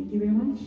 Thank you very much.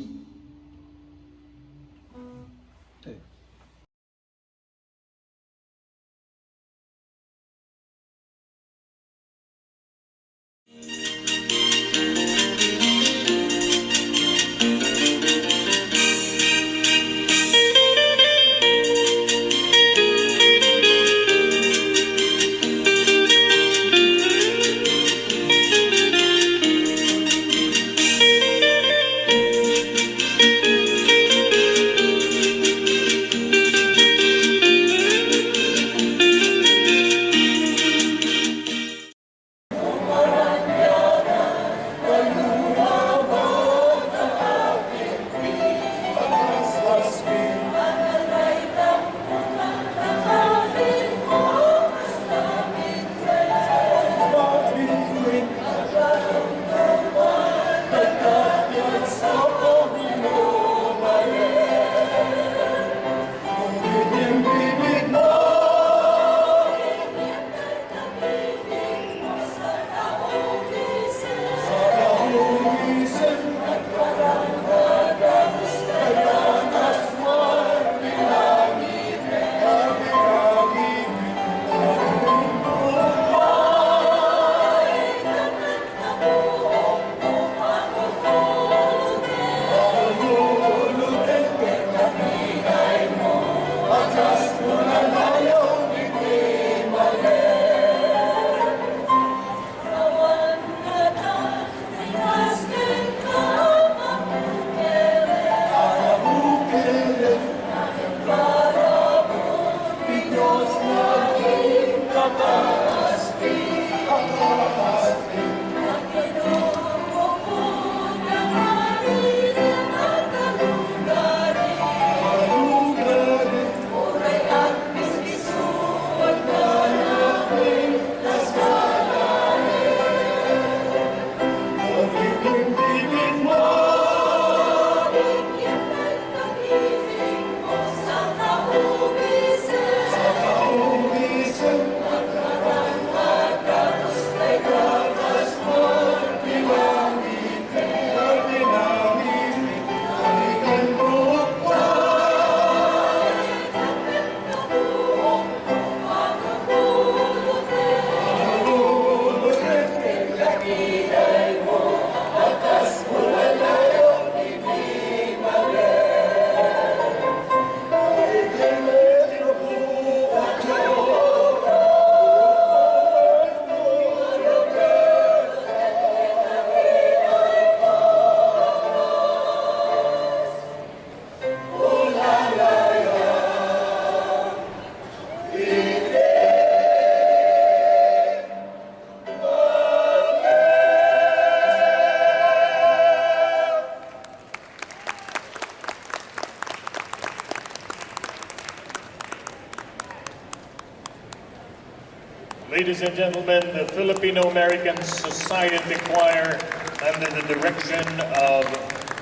Ladies and gentlemen, the Filipino-American Society Choir under the direction of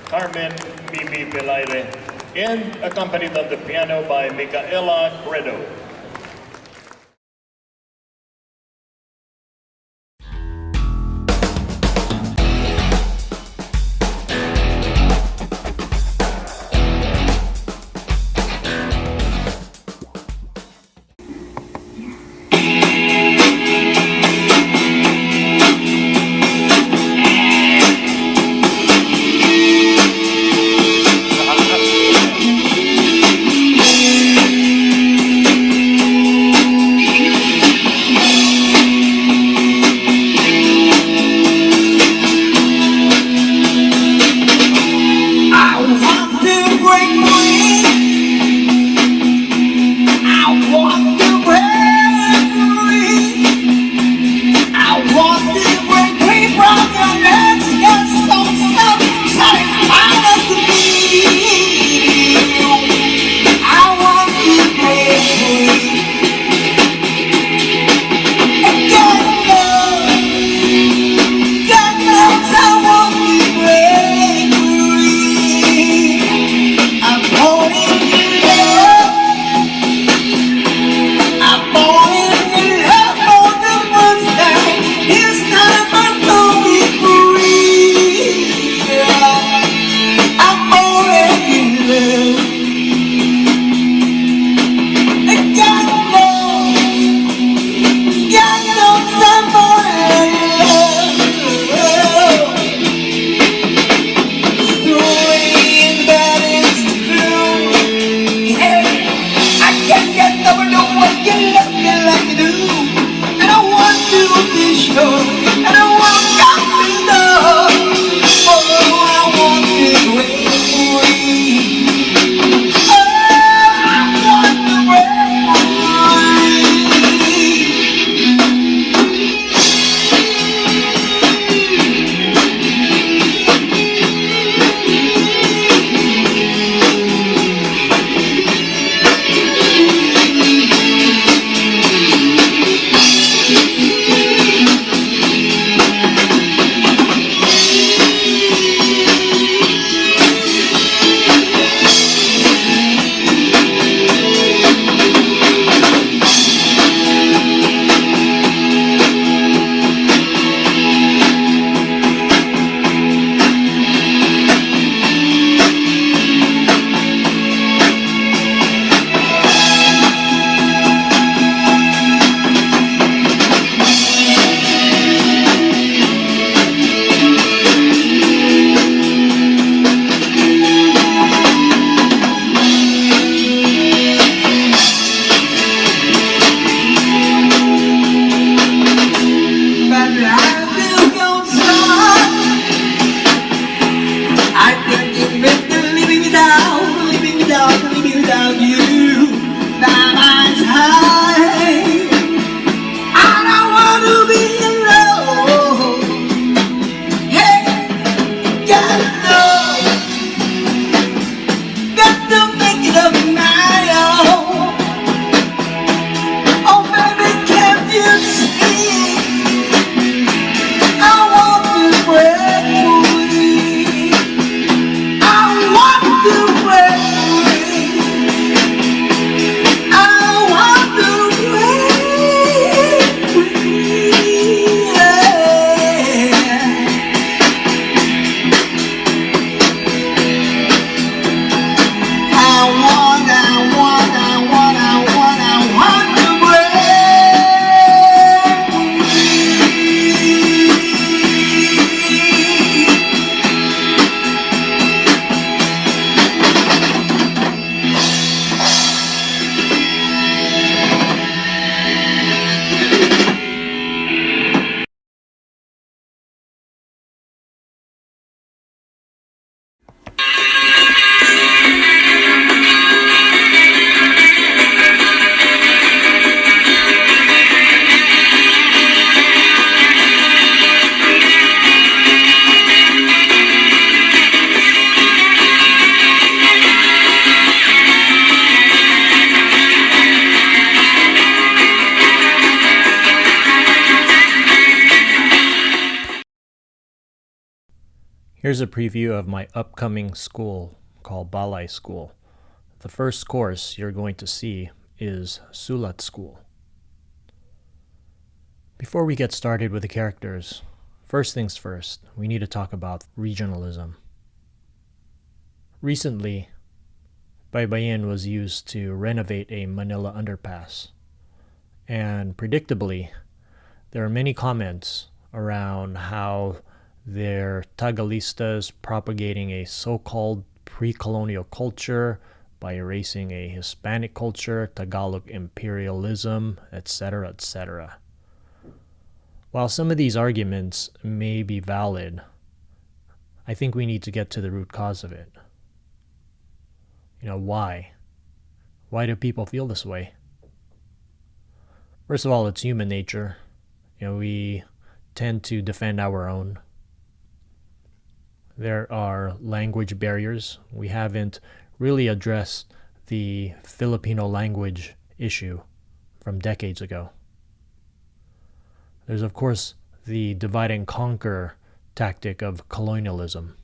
Carmen Bibi Belaire and accompanied on the piano by Micaela Credo. you never know what you love me like you do. And I want to be sure, and I want to know. Oh, I want to wait for you. Oh, I want to wait for you. Here's a preview of my upcoming school called Balay School. The first course you're going to see is Sulat School. Before we get started with the characters, first things first, we need to talk about regionalism. Recently, Baybayin was used to renovate a Manila underpass, and predictably, there are many comments around how they're Tagalistas propagating a so-called pre-colonial culture by erasing a Hispanic culture, Tagalog imperialism, etc., etc. While some of these arguments may be valid, I think we need to get to the root cause of it. Why? Why do people feel this way? First of all, it's human nature. We tend to defend our own. There are language barriers. We haven't really addressed the Filipino language issue from decades ago. There's, of course, the divide and conquer tactic of colonialism.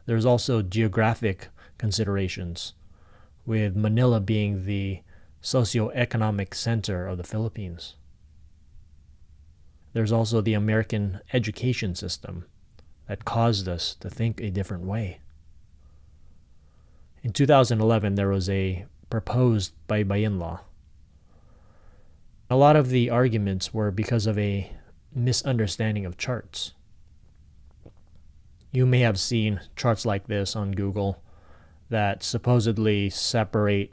There's also geographic considerations, with Manila being the socioeconomic center of the Philippines. There's also the American education system that caused us to think a different way. In 2011, there was a proposed Baybayin law. A lot of the arguments were because of a misunderstanding of charts. You may have seen charts like this on Google that supposedly separate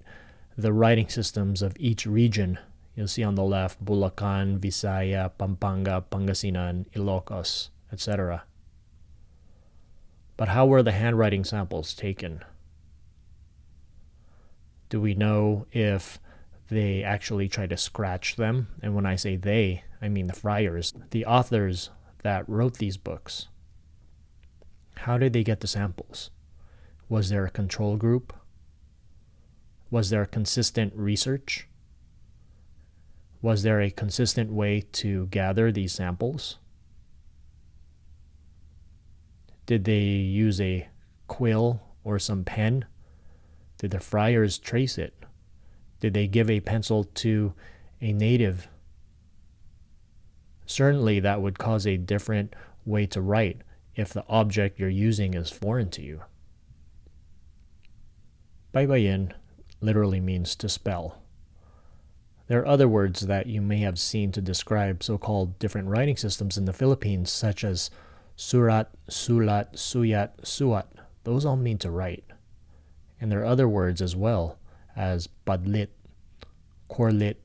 the writing systems of each region. You'll see on the left Bulacan, Visaya, Pampanga, Pangasinan, Ilocos, etc. But how were the handwriting samples taken? Do we know if they actually tried to scratch them? And when I say they, I mean the friars, the authors that wrote these books. How did they get the samples? Was there a control group? Was there consistent research? Was there a consistent way to gather these samples? Did they use a quill or some pen? Did the friars trace it? Did they give a pencil to a native? Certainly that would cause a different way to write if the object you're using is foreign to you. Baybayin literally means to spell. There are other words that you may have seen to describe so-called different writing systems in the Philippines, such as surat, sulat, suyat, suat. Those all mean to write. And there are other words as well, as padlit, korlit,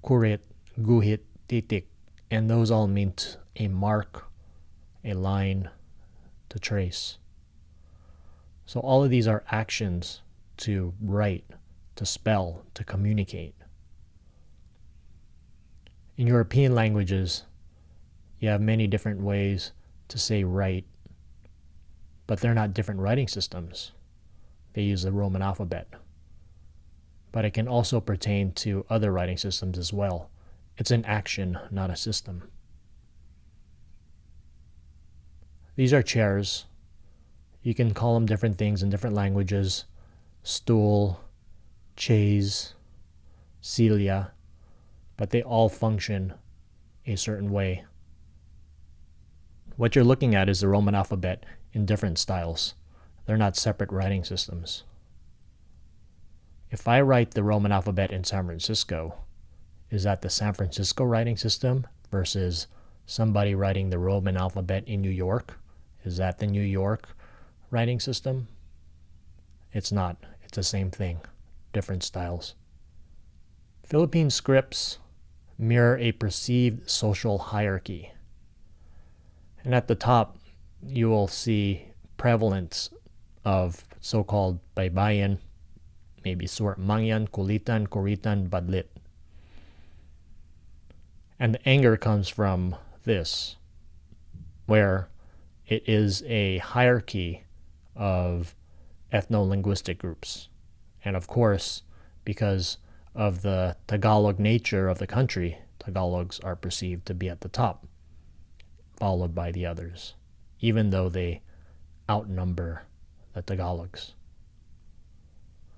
kurit, guhit, titik, and those all mean a mark, a line, to trace. So all of these are actions to write, to spell, to communicate. In European languages, you have many different ways to say write, but they're not different writing systems. They use the Roman alphabet. But it can also pertain to other writing systems as well. It's an action, not a system. These are chairs. You can call them different things in different languages. Stool, chaise, celia, but they all function a certain way. What you're looking at is the Roman alphabet in different styles. They're not separate writing systems. If I write the Roman alphabet in San Francisco, is that the San Francisco writing system versus somebody writing the Roman alphabet in New York? Is that the New York writing system? It's not. It's the same thing, different styles. Philippine scripts mirror a perceived social hierarchy. And at the top, you will see prevalence of so-called baybayin, maybe surat mangyan, kulitan, kuritan, badlit. And the anger comes from this, where it is a hierarchy of ethno-linguistic groups. And of course, because of the Tagalog nature of the country, Tagalogs are perceived to be at the top, followed by the others, even though they outnumber the Tagalogs.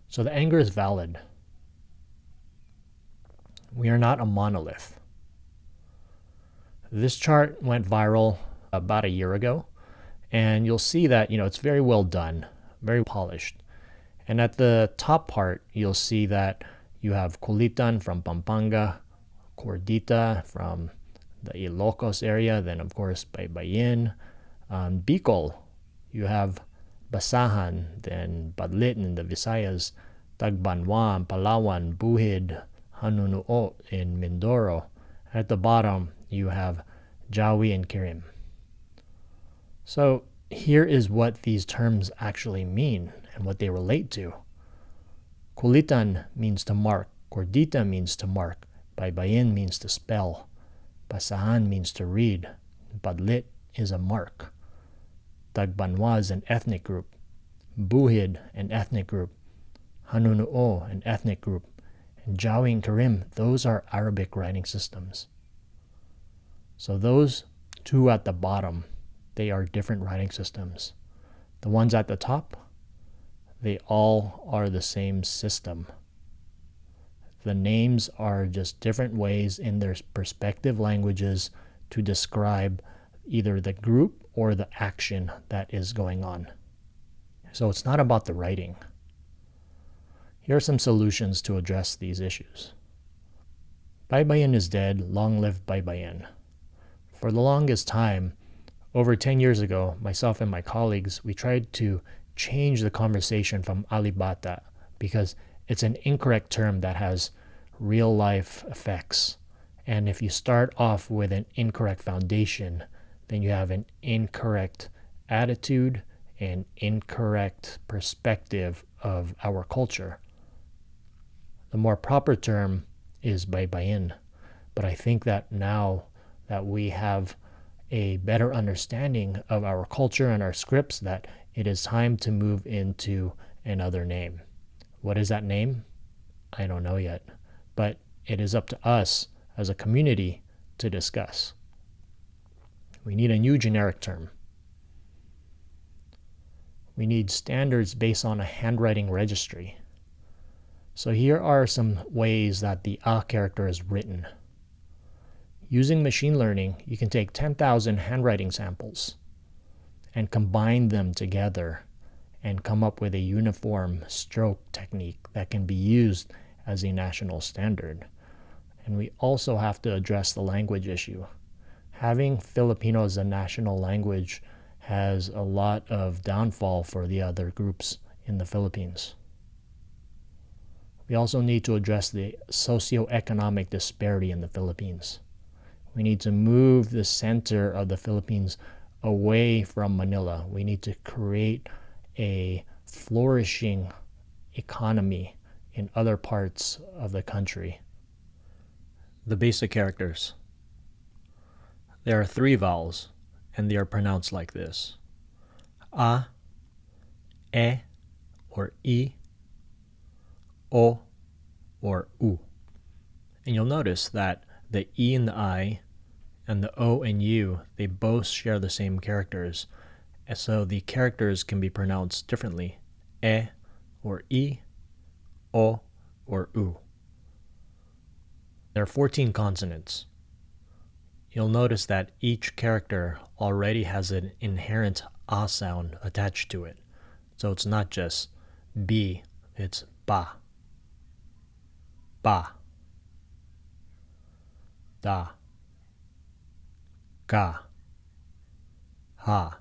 So the anger is valid. We are not a monolith. This chart went viral about a year ago, and you'll see that, it's very well done, very polished. And at the top part, you'll see that you have Kulitan from Pampanga, Cordita from the Ilocos area, then of course Baybayin. Bicol, you have Basahan, then Badlit in the Visayas, Tagbanwa, Palawan, Buhid, Hanunuo in Mindoro. At the bottom, you have Jawi and Kirim. So here is what these terms actually mean and what they relate to. Kulitan means to mark, Cordita means to mark, Baybayin means to spell, Basahan means to read, Badlit is a mark, Tagbanwa is an ethnic group, Buhid an ethnic group, Hanunuo an ethnic group, and Jawi and Kirim, those are Arabic writing systems. So those two at the bottom, they are different writing systems. The ones at the top, they all are the same system. The names are just different ways in their respective languages to describe either the group or the action that is going on. So it's not about the writing. Here are some solutions to address these issues. Baybayin is dead, long live Baybayin. For the longest time, over 10 years ago, myself and my colleagues, we tried to change the conversation from Alibata because It's an incorrect term that has real life effects. And if you start off with an incorrect foundation, then you have an incorrect attitude and incorrect perspective of our culture. The more proper term is baybayin, but I think that now that we have a better understanding of our culture and our scripts, that it is time to move into another name. What is that name? I don't know yet, but it is up to us as a community to discuss. We need a new generic term. We need standards based on a handwriting registry. So here are some ways that the A character is written. Using machine learning, you can take 10,000 handwriting samples and combine them together and come up with a uniform stroke technique that can be used as a national standard. And we also have to address the language issue. Having Filipino as a national language has a lot of downfall for the other groups in the Philippines. We also need to address the socioeconomic disparity in the Philippines. We need to move the center of the Philippines away from Manila. We need to create a flourishing economy in other parts of the country. The basic characters. There are 3 vowels, and they are pronounced like this: A, E, or I, O, or U. And you'll notice that the E and the I and the O and U, they both share the same characters. And so the characters can be pronounced differently: E or I, O or U. There are 14 consonants. You'll notice that each character already has an inherent A sound attached to it. So it's not just B, it's ba, ba, da, ga, ha,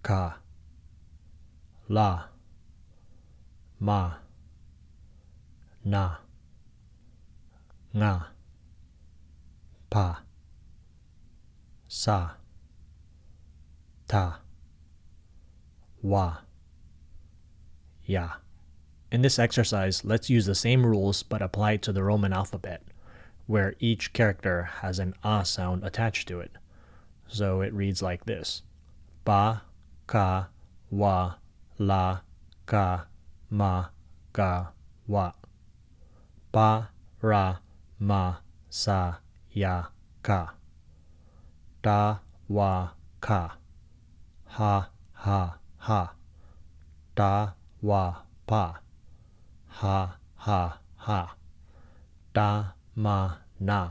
ka, la, ma, na, nga, pa, sa, ta, wa, ya. In this exercise, let's use the same rules but apply it to the Roman alphabet, where each character has an A sound attached to it. So it reads like this: ba, ka, wa, la, ka, ma, ga, wa. Ba, ra, ma, sa, ya, ka. Da, wa, ka. Ha, ha, ha. Da, wa, pa. Ha, ha, ha. Da, ma, na.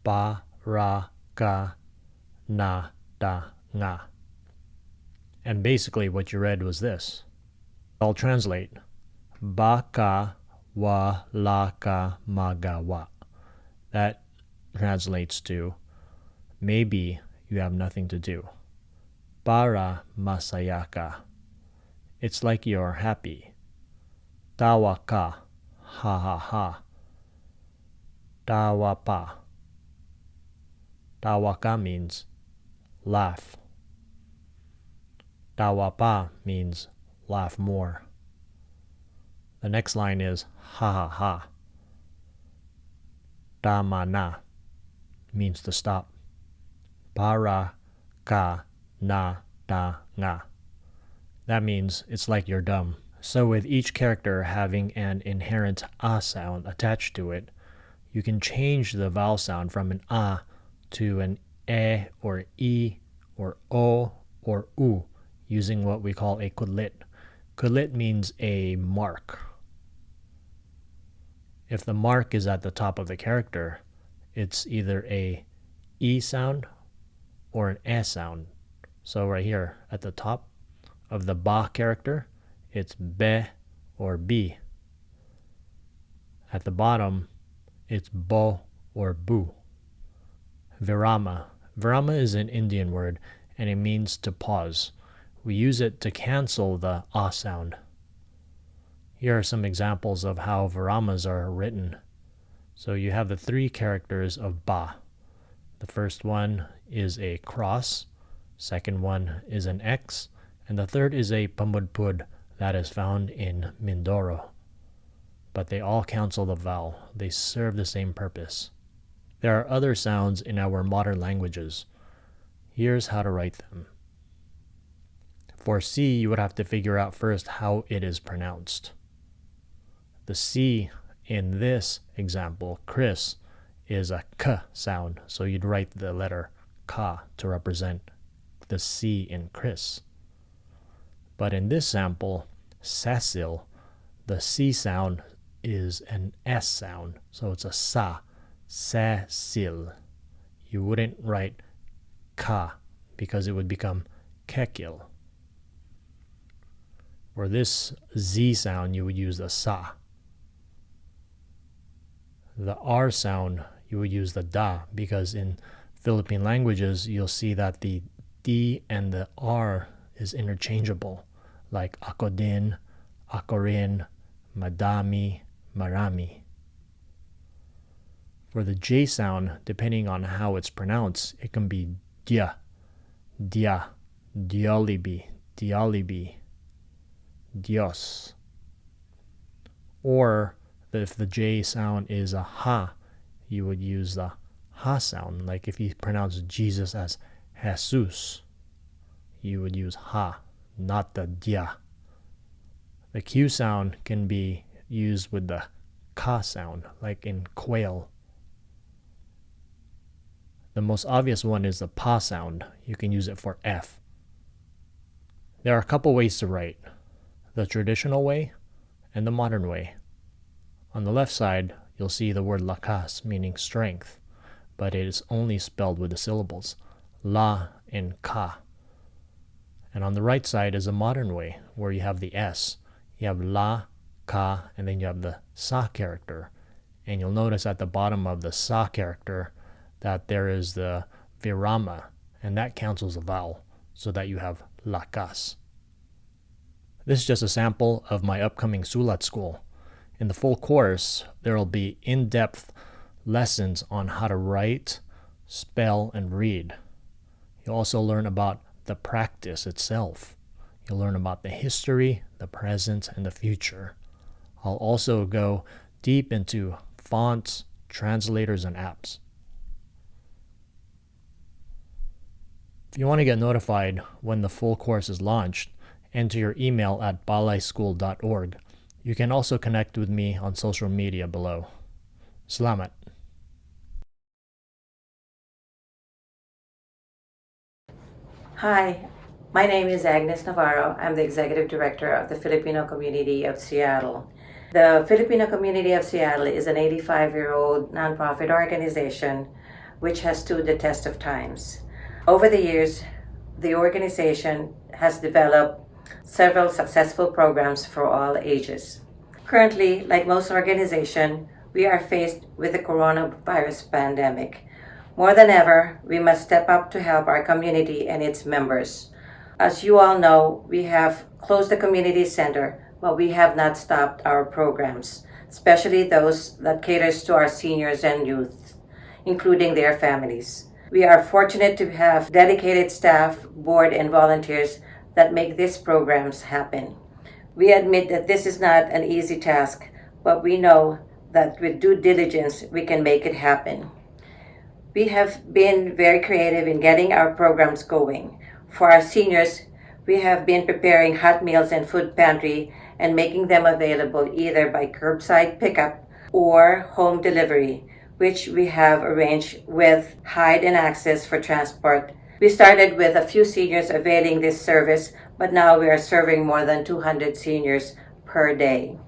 Ba, ra, ga, na, da, nga. And basically what you read was this. I'll translate. Ba, ka, wa, la, ka, ma, ga, wa. That translates to, maybe you have nothing to do. Para masaya ka. It's like you're happy. Tawa ka. Ha ha ha. Tawa pa. Tawa ka means laugh. Tawa pa means laugh more. The next line is ha ha ha. Tama na means to stop. Para ka na da nga. That means it's like you're dumb. So with each character having an inherent A sound attached to it, you can change the vowel sound from an A to an E or I or O or U using what we call a kudlit. Kudlit means a mark. If the mark is at the top of the character, it's either a E sound or an E sound. So right here at the top of the ba character, it's be or b. At the bottom, it's bo or bu. Virama. Virama is an Indian word, and it means to pause. We use it to cancel the A sound. Here are some examples of how viramas are written. So you have the three characters of ba. The first one is a cross, second one is an X, and the third is a pamudpud that is found in Mindoro. But they all cancel the vowel. They serve the same purpose. There are other sounds in our modern languages. Here's how to write them. For C, you would have to figure out first how it is pronounced. The C in this example, Chris, is a K sound, so you'd write the letter Ka to represent the C in Chris. But in this sample, Cecil, the C sound is an S sound, so it's a Sa, Cecil. You wouldn't write Ka because it would become Kekil. For this Z sound, you would use the Sa. The R sound, you would use the Da, because in Philippine languages, you'll see that the D and the R is interchangeable, like ako din, ako rin, madami, marami. For the J sound, depending on how it's pronounced, it can be dia, dia, diolibi, diolibi, Dios. Or if the J sound is a ha, you would use the ha sound. Like if you pronounce Jesus as Jesus, you would use ha, not the dia. The Q sound can be used with the ka sound, like in quail. The most obvious one is the pa sound. You can use it for F. There are a couple ways to write: the traditional way and the modern way. On the left side, you'll see the word lakas, meaning strength, but it is only spelled with the syllables la and ka. And on the right side is a modern way, where you have the S. You have la, ka, and then you have the sa character. And you'll notice at the bottom of the sa character that there is the virama, and that cancels the vowel, so that you have lakas. This is just a sample of my upcoming Sulat school. In the full course, there will be in-depth lessons on how to write, spell, and read. You'll also learn about the practice itself. You'll learn about the history, the present, and the future. I'll also go deep into fonts, translators, and apps. If you want to get notified when the full course is launched, enter your email at balayschool.org. You can also connect with me on social media below. Salamat. Hi, my name is Agnes Navarro. I'm the Executive Director of the Filipino Community of Seattle. The Filipino Community of Seattle is an 85-year-old nonprofit organization which has stood the test of times. Over the years, the organization has developed several successful programs for all ages. Currently, like most organizations, we are faced with the coronavirus pandemic. More than ever, we must step up to help our community and its members. As you all know, we have closed the community center, but we have not stopped our programs, especially those that caters to our seniors and youth, including their families. We are fortunate to have dedicated staff, board, and volunteers that make these programs happen. We admit that this is not an easy task, but we know that with due diligence, we can make it happen. We have been very creative in getting our programs going. For our seniors, we have been preparing hot meals and food pantry and making them available either by curbside pickup or home delivery, which we have arranged with Hide and Access for transport. We started with a few seniors availing this service, but now we are serving more than 200 seniors per day.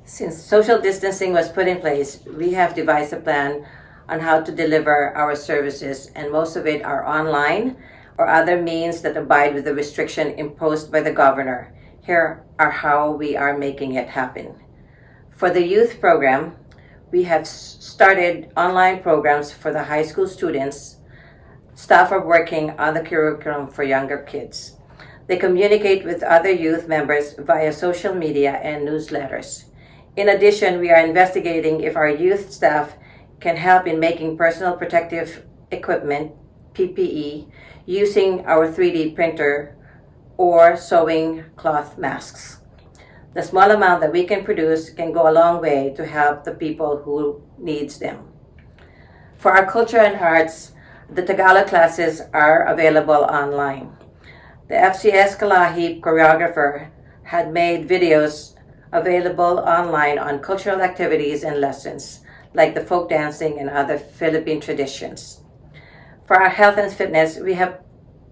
Since social distancing was put in place, we have devised a plan on how to deliver our services, and most of it are online or other means that abide with the restriction imposed by the governor. Here are how we are making it happen. For the youth program, we have started online programs for the high school students. Staff are working on the curriculum for younger kids. They communicate with other youth members via social media and newsletters. In addition, we are investigating if our youth staff can help in making personal protective equipment, PPE, using our 3D printer or sewing cloth masks. The small amount that we can produce can go a long way to help the people who needs them. For our culture and arts, the Tagalog classes are available online. The FCS Kalahip choreographer had made videos available online on cultural activities and lessons, like the folk dancing and other Philippine traditions. For our health and fitness, we have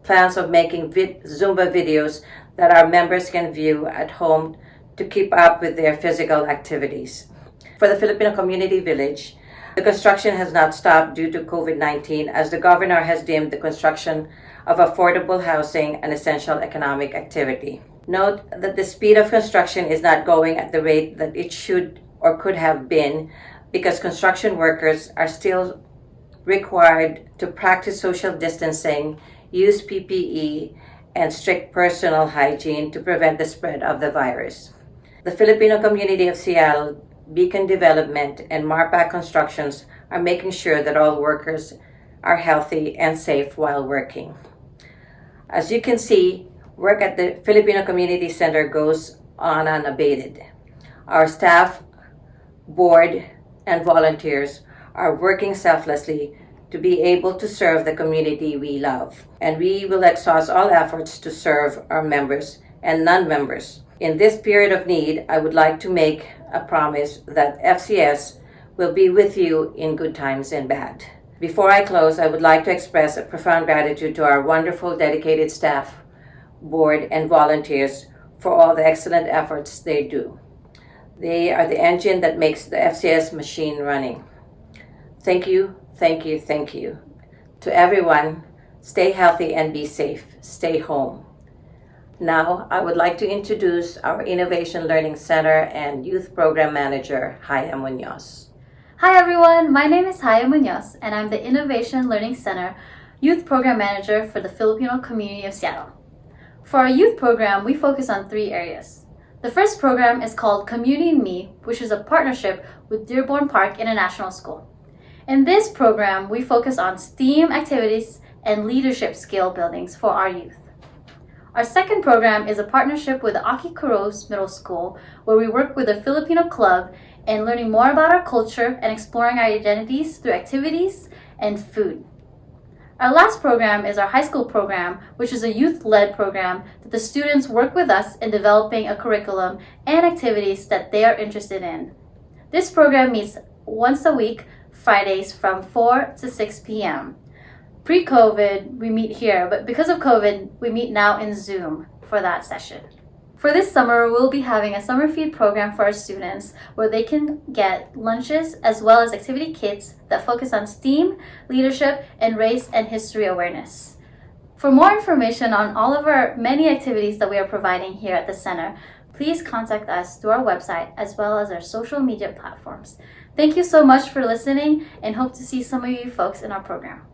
plans of making Zumba videos that our members can view at home to keep up with their physical activities. For the Filipino Community Village, the construction has not stopped due to COVID-19, as the governor has deemed the construction of affordable housing an essential economic activity. Note that the speed of construction is not going at the rate that it should or could have been, because construction workers are still required to practice social distancing, use PPE, and strict personal hygiene to prevent the spread of the virus. The Filipino Community of Seattle, Beacon Development, and Marpac Constructions are making sure that all workers are healthy and safe while working. As you can see, work at the Filipino Community Center goes on unabated. Our staff, board, and volunteers are working selflessly to be able to serve the community we love. And we will exhaust all efforts to serve our members and non-members. In this period of need, I would like to make a promise that FCS will be with you in good times and bad. Before I close, I would like to express a profound gratitude to our wonderful, dedicated staff, board, and volunteers for all the excellent efforts they do. They are the engine that makes the FCS machine running. Thank you, thank you, thank you. To everyone, stay healthy and be safe. Stay home. Now, I would like to introduce our Innovation Learning Center and Youth Program Manager, Haya Munoz. Hi everyone, my name is Haya Munoz and I'm the Innovation Learning Center Youth Program Manager for the Filipino Community of Seattle. For our youth program, we focus on 3 areas. The first program is called Community and Me, which is a partnership with Dearborn Park International School. In this program, we focus on STEAM activities and leadership skill buildings for our youth. Our second program is a partnership with the Aki Kuros Middle School, where we work with a Filipino club and learning more about our culture and exploring our identities through activities and food. Our last program is our high school program, which is a youth-led program that the students work with us in developing a curriculum and activities that they are interested in. This program meets once a week, Fridays from 4 to 6 p.m. Pre-COVID, we meet here, but because of COVID, we meet now in Zoom for that session. For this summer, we'll be having a summer feed program for our students where they can get lunches as well as activity kits that focus on STEAM, leadership, and race and history awareness. For more information on all of our many activities that we are providing here at the center, please contact us through our website as well as our social media platforms. Thank you so much for listening and hope to see some of you folks in our program.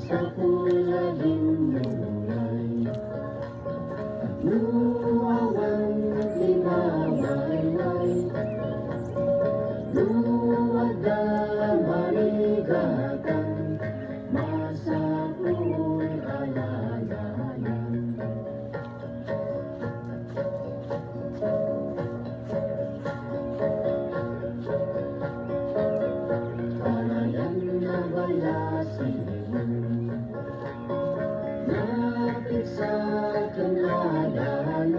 sa pulahing mulay at luwawang limawayway luwag na marigatan masapoy alalayan palayan na balasin napit sa kanadalan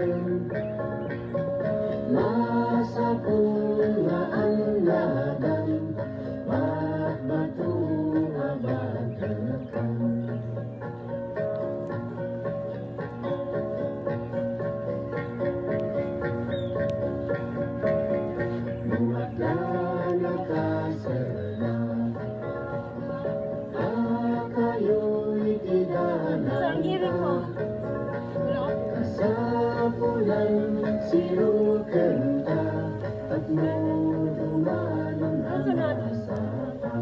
masapul na ang ladan bato abagakan buwagla nakasala kayo'y tidalaga kasapulan sinukanta at muduman ang masapa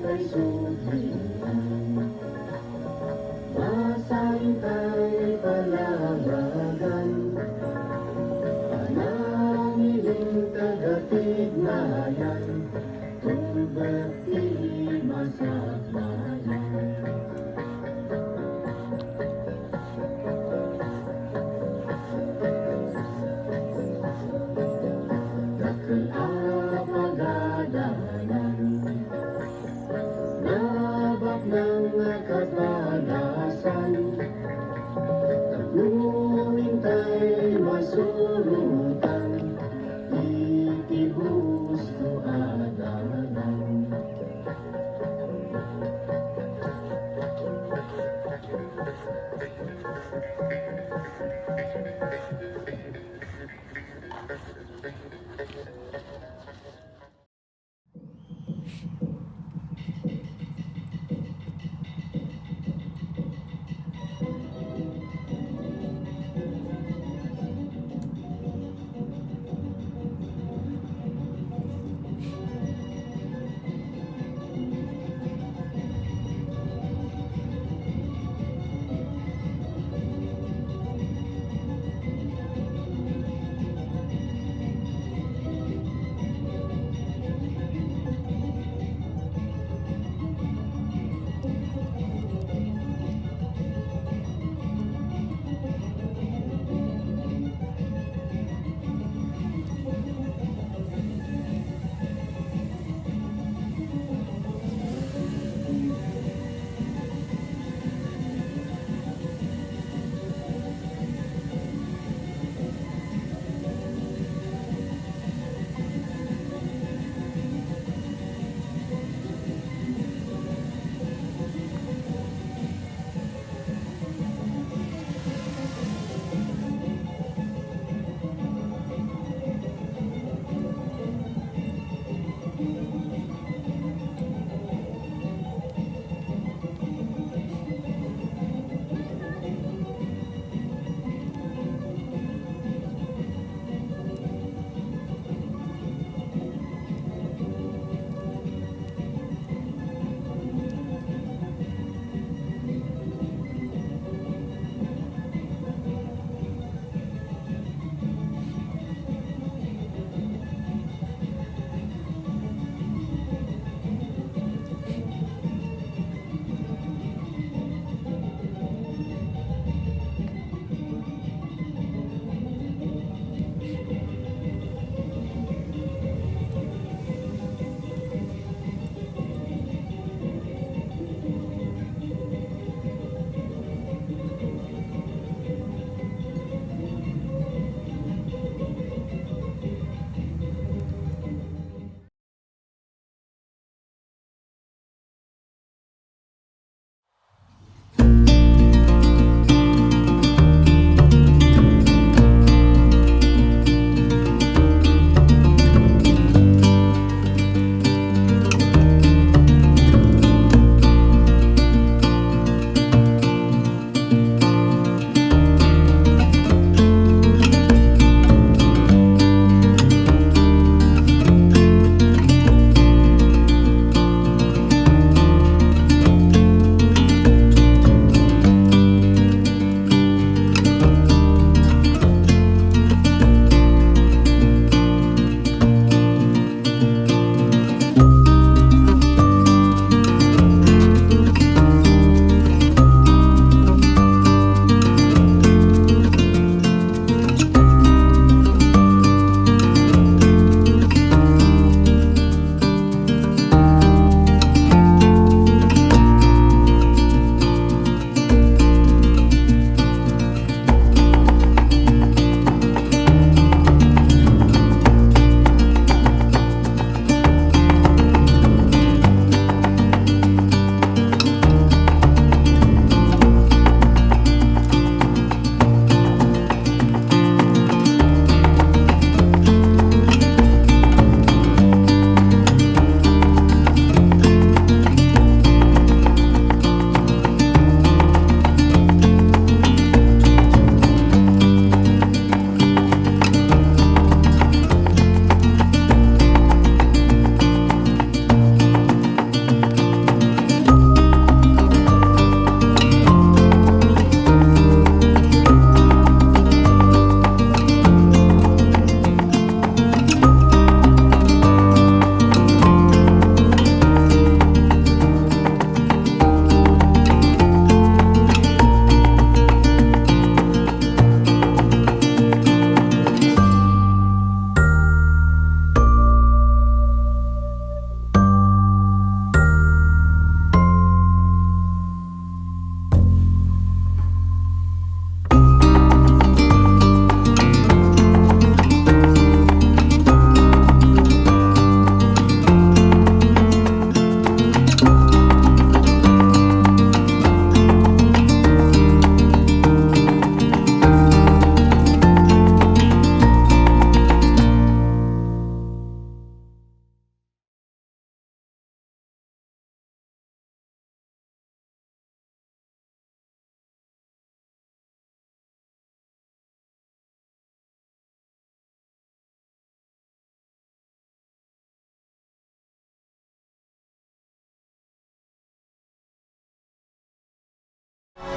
kay sublihan masantay palabagan panangiling tagatignayan tubag di masakmayan dakil apagadanan nabak ng kapadasan lumintay masurutan itibus ko adalan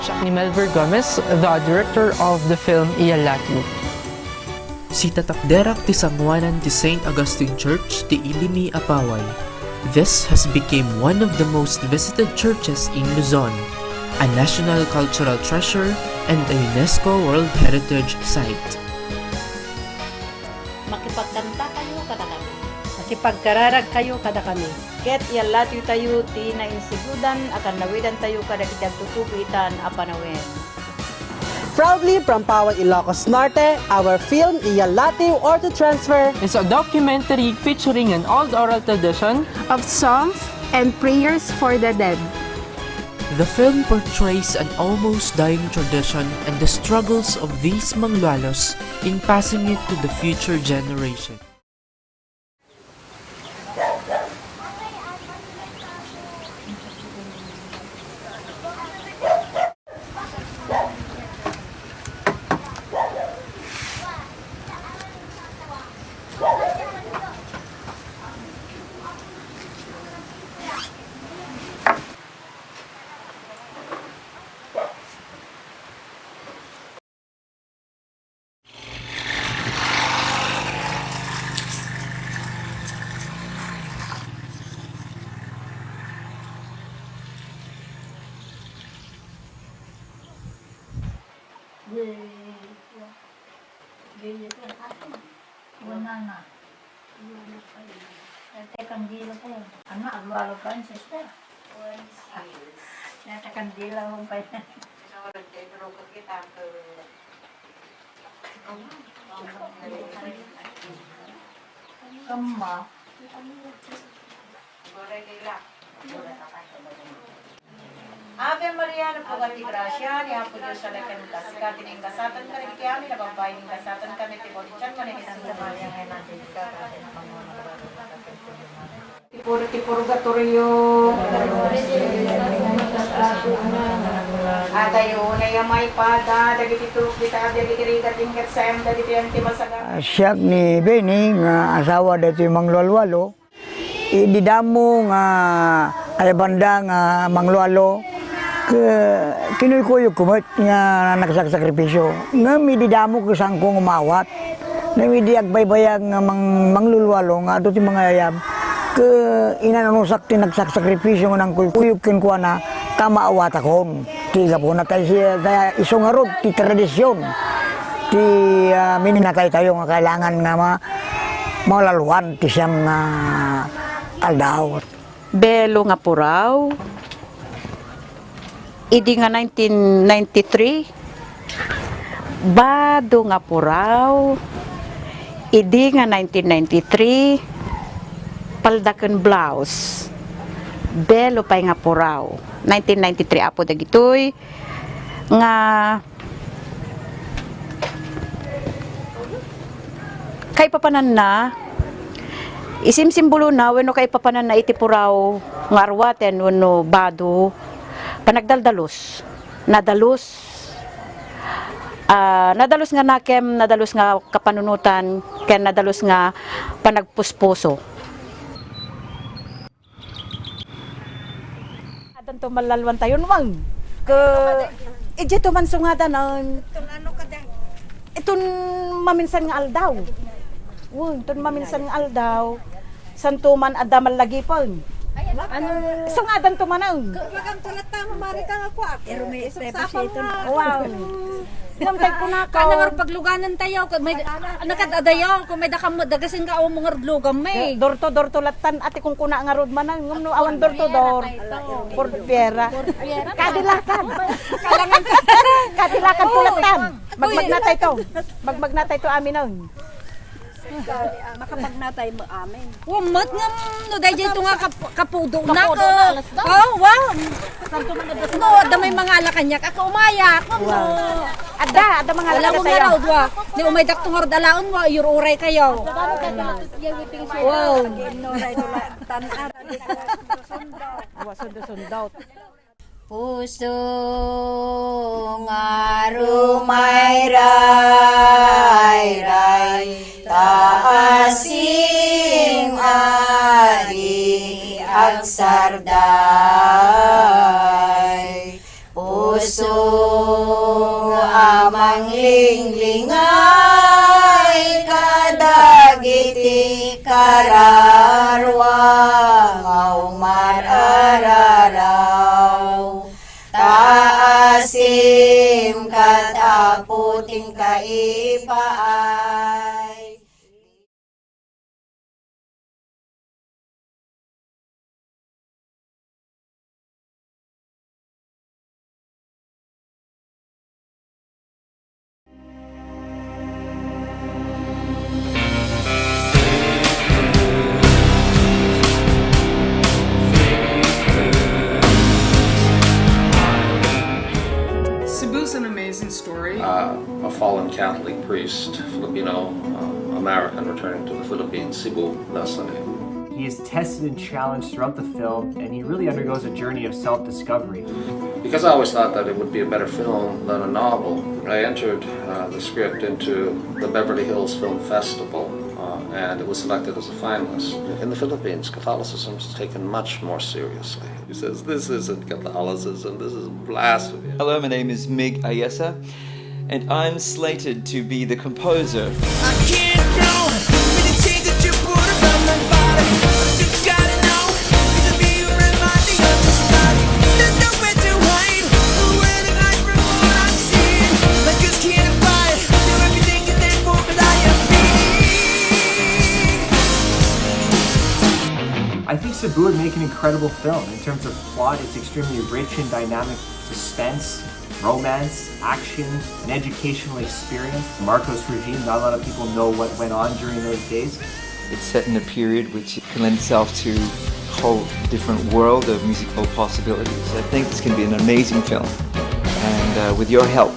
Siya ni Melver Gomez, the director of the film Iyalatu. Si Tatakderak ti Sangwanan ti St. Augustine Church ti Ilini, Apaway. This has become one of the most visited churches in Luzon, a national cultural treasure and a UNESCO World Heritage Site. Makipagkanta kayo kada kami. Makipagkararag kayo kada kami. Ket Iyalatu tayo ti nainsigudan akan nawidan tayo kada kitag tutubitan apanawen. Proudly from Paway, Ilocos Norte, our film Iyalatu or to Transfer It's a documentary featuring an old oral tradition of songs and prayers for the dead. The film portrays an almost dying tradition and the struggles of these Manglalos in passing it to the future generation. Kandila po. Ano, aglo-alo pa yun, sister? Nasa kandila mo pa yun. Kama. Ave Maria, napugati grasya, niya po Diyos sa lakan kasikatin ng kasatan ka rin kami, nababayin ng kasatan kami, tiboditan mo na isang Maria ngayon natin Tipurgatorio. Atayo na yamay pada, dagiti turok kita, dagiti rigat ingat sayang, dagiti ang timasaga. Siya ni Benny, nga asawa dito yung Manglwalwalo, ididamo nga ay banda nga Manglwalo, kinuy-kuyog kumot nga nagsakripisyo. Nga mididamo ko saan kong umawat, na midiagbaybayag nga Manglwalwalo nga doon yung mga yayab, inanusak ti nagsakripisyo nga nang kuyog kinuha na kamaawat akon. Tiga po na tayo siya, kaya isong harod, ti tradisyon. Ti mininatay tayo nga kailangan nga malaluan ti siyang aldaw. Belo nga puraw, idi nga 1993, Bado nga puraw, idi nga 1993, Paldaken blouse, Belo pay nga puraw, 1993 apo dagitoy nga kay papanan na isimsimbolo na wenno kay papanan na iti puraw nga arwaten wenno bado panagdaldalos nadalos nga nakem nadalos nga kapanunutan ken nadalos nga panagpuspuso. Adan to malalwan tayo nuwang ke ije to man sungada na itun maminsan nga aldaw. Itun maminsan nga aldaw. Santuman adamal lagi po. Ano sungadan to manang. Kapag tulat tama mari ka nga kwa. Pero may isapasiton. Wow. Namtay ko na ka. Kanang pagluganan tayo kung may nakadadayo kung may dagasin ka o mga lugam may. Dorto latan ati kung kuna nga rod manang ngumno awan dorto dor. Por pera. Kadilakan. Kalangan kadilakan tulatan. Magmagnatay to. Magmagnatay to amin nun. Makapagnatay mo amin. Wamot nga no dayjay to nga kapudo na ko. Oh, wow. No, ada may mga alakanyak ako umaya ako mo. Ada mga alakan tayo. Wala mo nga Di umay dak tungor dalaon mo yururay kayo. Wow. Puso nga rumayray-ray, taasing ari ang sarday. Puso maputing kaipaay. Cebu's an amazing story. A fallen Catholic priest, Filipino American, returning to the Philippines, Cebu, that's the name. He is tested and challenged throughout the film, and he really undergoes a journey of self-discovery. Because I always thought that it would be a better film than a novel, I entered the script into the Beverly Hills Film Festival, and it was selected as a finalist. In the Philippines, Catholicism is taken much more seriously. He says, this isn't Catholicism, this is blasphemy. Hello, my name is Mig Ayesa, and I'm slated to be the composer. I think Cebu would make an incredible film. In terms of plot, it's extremely rich and dynamic. Suspense, romance, action, an educational experience. Marcos regime, not a lot of people know what went on during those days. It's set in a period which can lend itself to a whole different world of musical possibilities. I think this can be an amazing film, and with your help,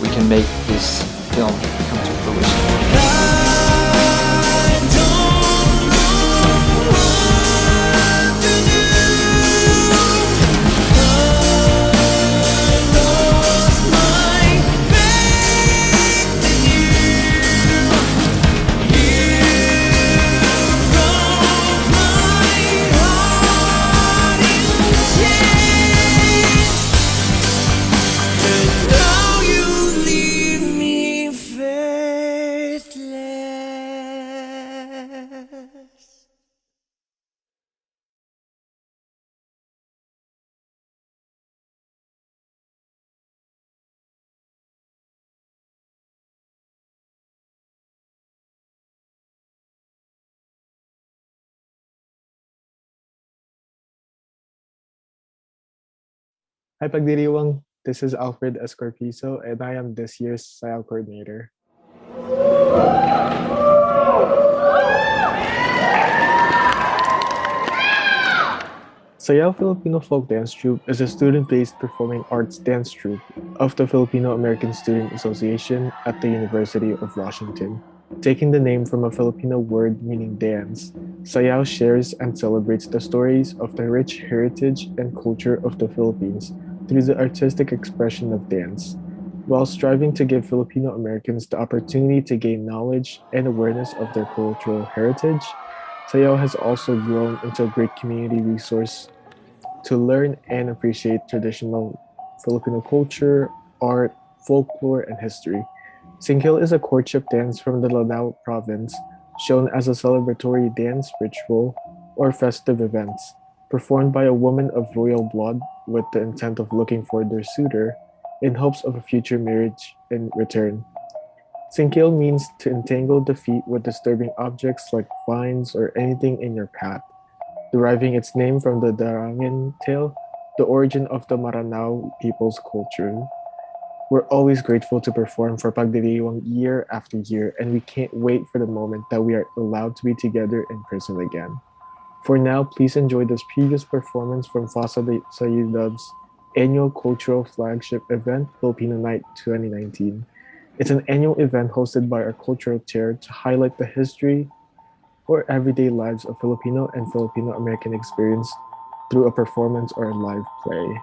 we can make this film come to fruition. Hi Pagdiriwang, this is Alfred Escorpizo and I am this year's Sayaw coordinator. Sayaw Filipino Folk Dance Troupe is a student-based performing arts dance troupe of the Filipino American Student Association at the University of Washington. Taking the name from a Filipino word meaning dance, Sayaw shares and celebrates the stories of the rich heritage and culture of the Philippines through the artistic expression of dance, while striving to give Filipino Americans the opportunity to gain knowledge and awareness of their cultural heritage. Sayaw has also grown into a great community resource to learn and appreciate traditional Filipino culture, art, folklore, and history. Singkil is a courtship dance from the Lanao province, shown as a celebratory dance ritual or festive events, performed by a woman of royal blood with the intent of looking for their suitor in hopes of a future marriage in return. Singkil means to entangle the feet with disturbing objects like vines or anything in your path, deriving its name from the Darangin tale, the origin of the Maranao people's culture. We're always grateful to perform for Pagdiriwang year after year, and we can't wait for the moment that we are allowed to be together in person again. For now, please enjoy this previous performance from Fasa de Sayudab's annual cultural flagship event, Filipino Night 2019. It's an annual event hosted by our cultural chair to highlight the history or everyday lives of Filipino and Filipino American experience through a performance or a live play.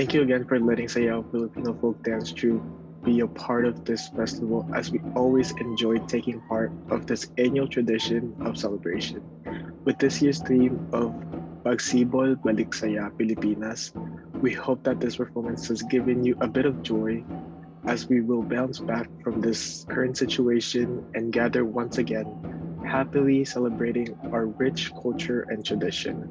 Thank you again for letting Sayaw Filipino Folk Dance Troupe be a part of this festival, as we always enjoyed taking part of this annual tradition of celebration. With this year's theme of Pagsibol Balik Saya Pilipinas, we hope that this performance has given you a bit of joy as we will bounce back from this current situation and gather once again, happily celebrating our rich culture and tradition.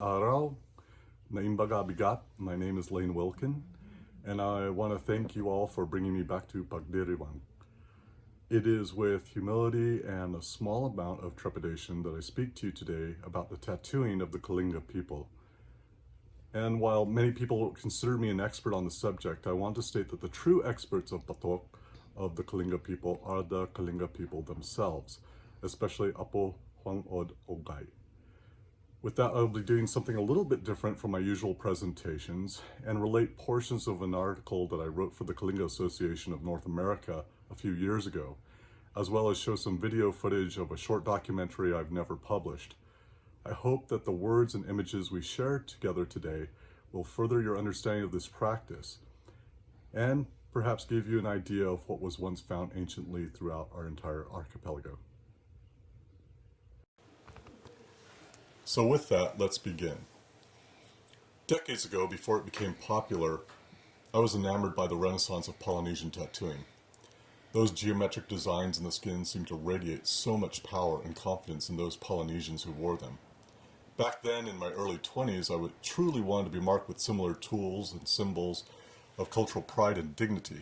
Araw, Naimbaga Bigat. My name is Lane Wilkin, and I want to thank you all for bringing me back to Pagdiriwang. It is with humility and a small amount of trepidation that I speak to you today about the tattooing of the Kalinga people. And while many people consider me an expert on the subject, I want to state that the true experts of Batok of the Kalinga people are the Kalinga people themselves, especially Apo Huangod Ogay. With that, I'll be doing something a little bit different from my usual presentations and relate portions of an article that I wrote for the Kalinga Association of North America a few years ago, as well as show some video footage of a short documentary I've never published. I hope that the words and images we share together today will further your understanding of this practice and perhaps give you an idea of what was once found anciently throughout our entire archipelago. So with that, let's begin. Decades ago, before it became popular, I was enamored by the renaissance of Polynesian tattooing. Those geometric designs in the skin seemed to radiate so much power and confidence in those Polynesians who wore them. Back then, in my early 20s, I would truly want to be marked with similar tools and symbols of cultural pride and dignity,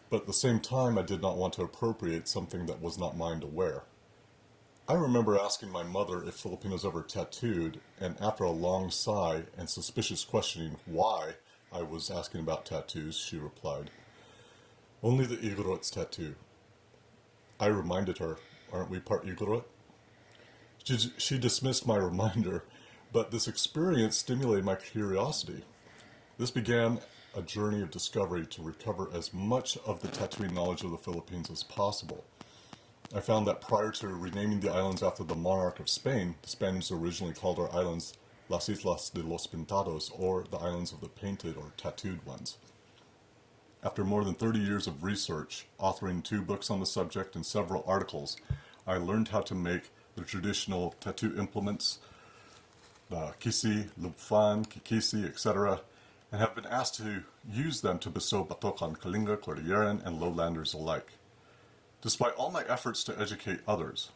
but at the same time, I did not want to appropriate something that was not mine to wear. I remember asking my mother if Filipinos ever tattooed, and after a long sigh and suspicious questioning why I was asking about tattoos, she replied, "Only the Igorots tattoo." I reminded her, "Aren't we part Igorot?" She dismissed my reminder, but this experience stimulated my curiosity. This began a journey of discovery to recover as much of the tattooing knowledge of the Philippines as possible. I found that prior to renaming the islands after the monarch of Spain, the Spaniards originally called our islands Las Islas de los Pintados, or the islands of the painted or tattooed ones. After more than 30 years of research, authoring 2 books on the subject and several articles, I learned how to make the traditional tattoo implements, the kisi, lupfan, kikisi, etc., and have been asked to use them to bestow batok on Kalinga, Cordilleran, and lowlanders alike. Despite all my efforts to educate others,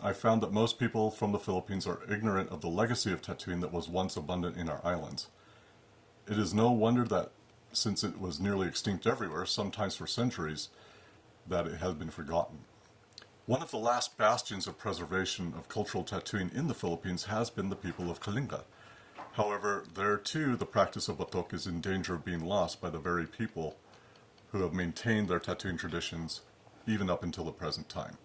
I found that most people from the Philippines are ignorant of the legacy of tattooing that was once abundant in our islands. It is no wonder that, since it was nearly extinct everywhere, sometimes for centuries, that it has been forgotten. One of the last bastions of preservation of cultural tattooing in the Philippines has been the people of Kalinga. However, there too the practice of batok is in danger of being lost by the very people who have maintained their tattooing traditions even up until the present time.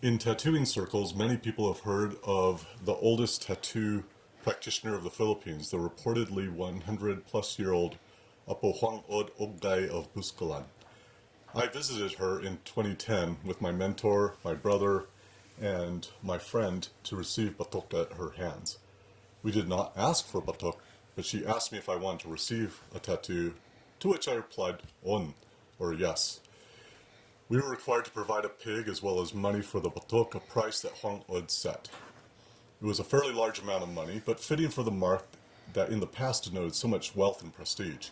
In tattooing circles, many people have heard of the oldest tattoo practitioner of the Philippines, the reportedly 100-plus-year-old Apo Huangod Ogay of Buscalan. I visited her in 2010 with my mentor, my brother, and my friend to receive batok at her hands. We did not ask for batok, but she asked me if I wanted to receive a tattoo, to which I replied, "On," or yes. We were required to provide a pig as well as money for the batok, a price that Huang Od set. It was a fairly large amount of money, but fitting for the mark that in the past denoted so much wealth and prestige.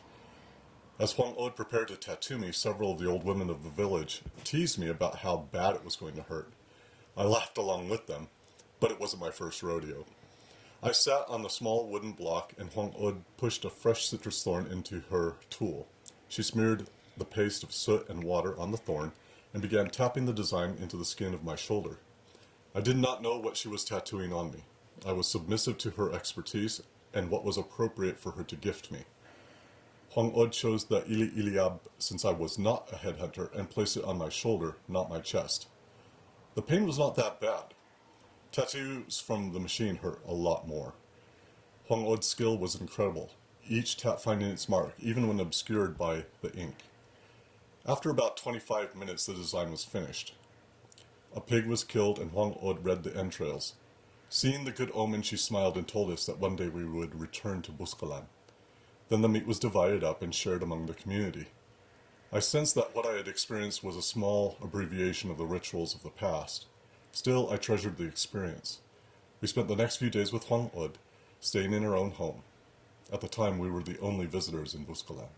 As Huang Od prepared to tattoo me, several of the old women of the village teased me about how bad it was going to hurt. I laughed along with them, but it wasn't my first rodeo. I sat on the small wooden block and Huang Od pushed a fresh citrus thorn into her tool. She smeared the paste of soot and water on the thorn and began tapping the design into the skin of my shoulder. I did not know what she was tattooing on me. I was submissive to her expertise and what was appropriate for her to gift me. Hong Od chose the Ili Iliab since I was not a headhunter and placed it on my shoulder, not my chest. The pain was not that bad. Tattoos from the machine hurt a lot more. Hong Od's skill was incredible, each tat finding its mark, even when obscured by the ink. After about 25 minutes, the design was finished. A pig was killed and Hong Od read the entrails. Seeing the good omen, she smiled and told us that one day we would return to Buskalan. Then the meat was divided up and shared among the community. I sensed that what I had experienced was a small abbreviation of the rituals of the past. Still, I treasured the experience. We spent the next few days with Hong Od, staying in her own home. At the time, we were the only visitors in Buskalan.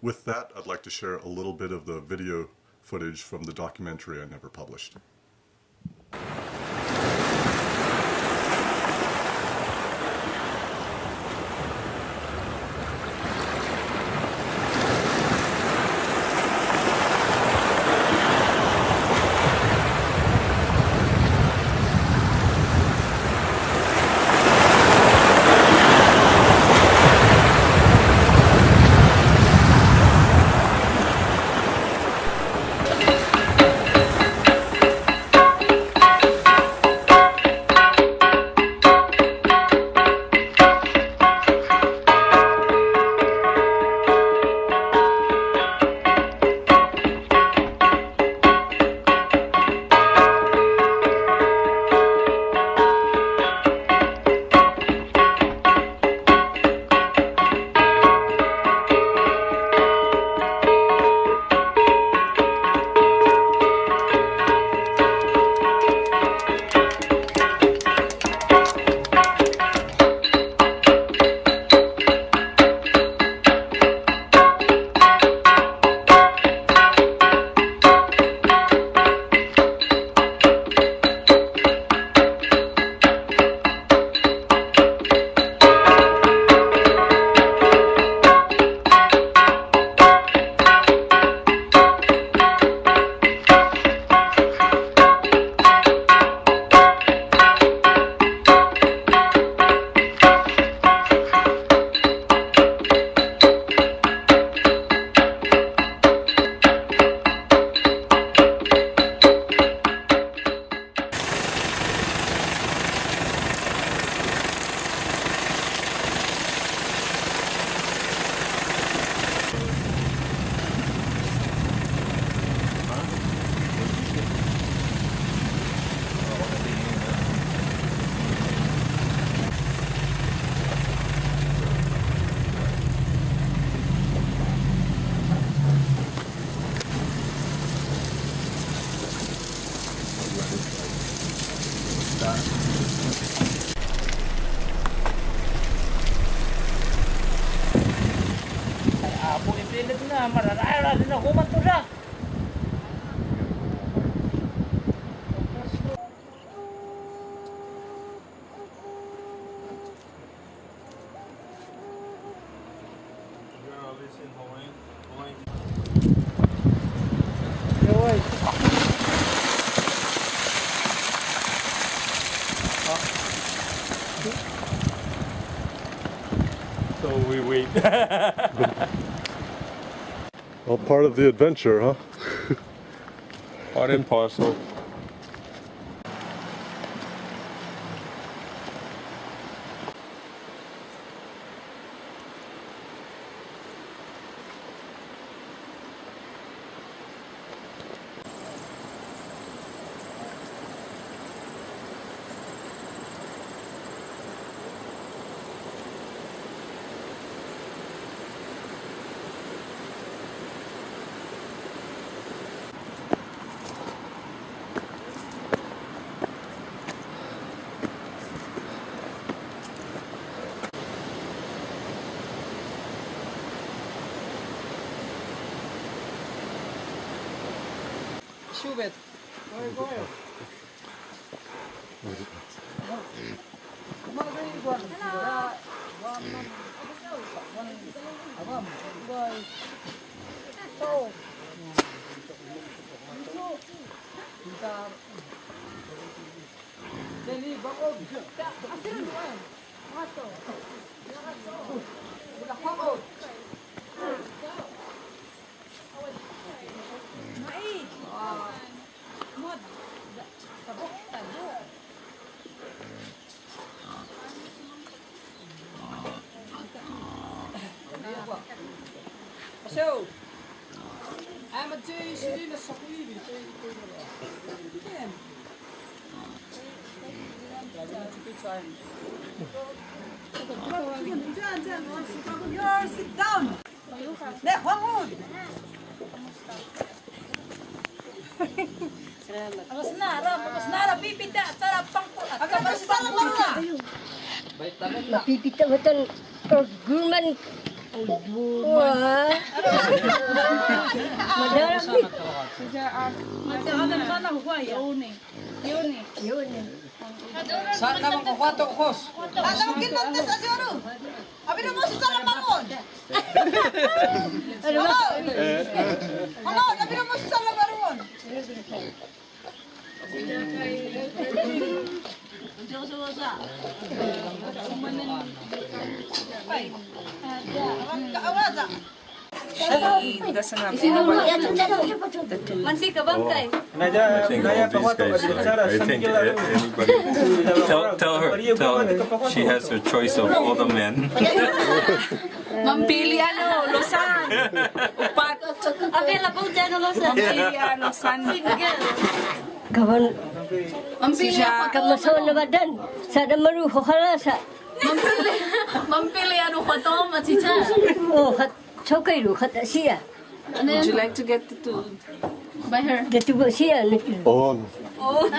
With that, I'd like to share a little bit of the video footage from the documentary I never published. So we wait. Well, part of the adventure, huh? Part and parcel. Schubert. Go ahead. Hello. Sit down. Bangun. Bagus nara, pipita, sarap pangkulat. Agak salam maruna. Mapipita betul perguruan. Wah. Madaram ni. Ada sana huwag yun. Yun. Saan naman ko kwato kos? Alam mo kinantes asyoro. Abi na mo si salam bangun. Ano ba? Bangun, abi na mo si salam bangun. She doesn't have Mansi ka bangkay. I think all these guys I think anybody. Tell her she has her choice of all the men. Mampili Losan. Upat. Available dyan Losan. Mampili Losan. Kawan. Mampili ako. Kamasawan na badan. Sada maru hokalasa. Mampili ko to, machicha. Oh, chokay ru kata siya. Would you like to get to by her? Datu ba siya? On. Oh.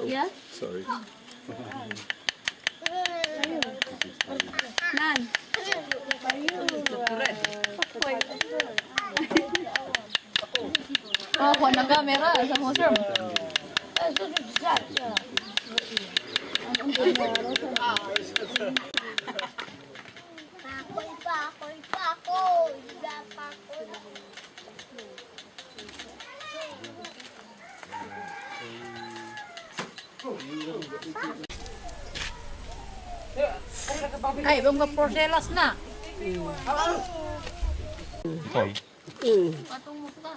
Yeah? Sorry. Nan. Oh, kuha ng camera sa motor. Ay, mga porcelas na. Okay. Patong mo ka.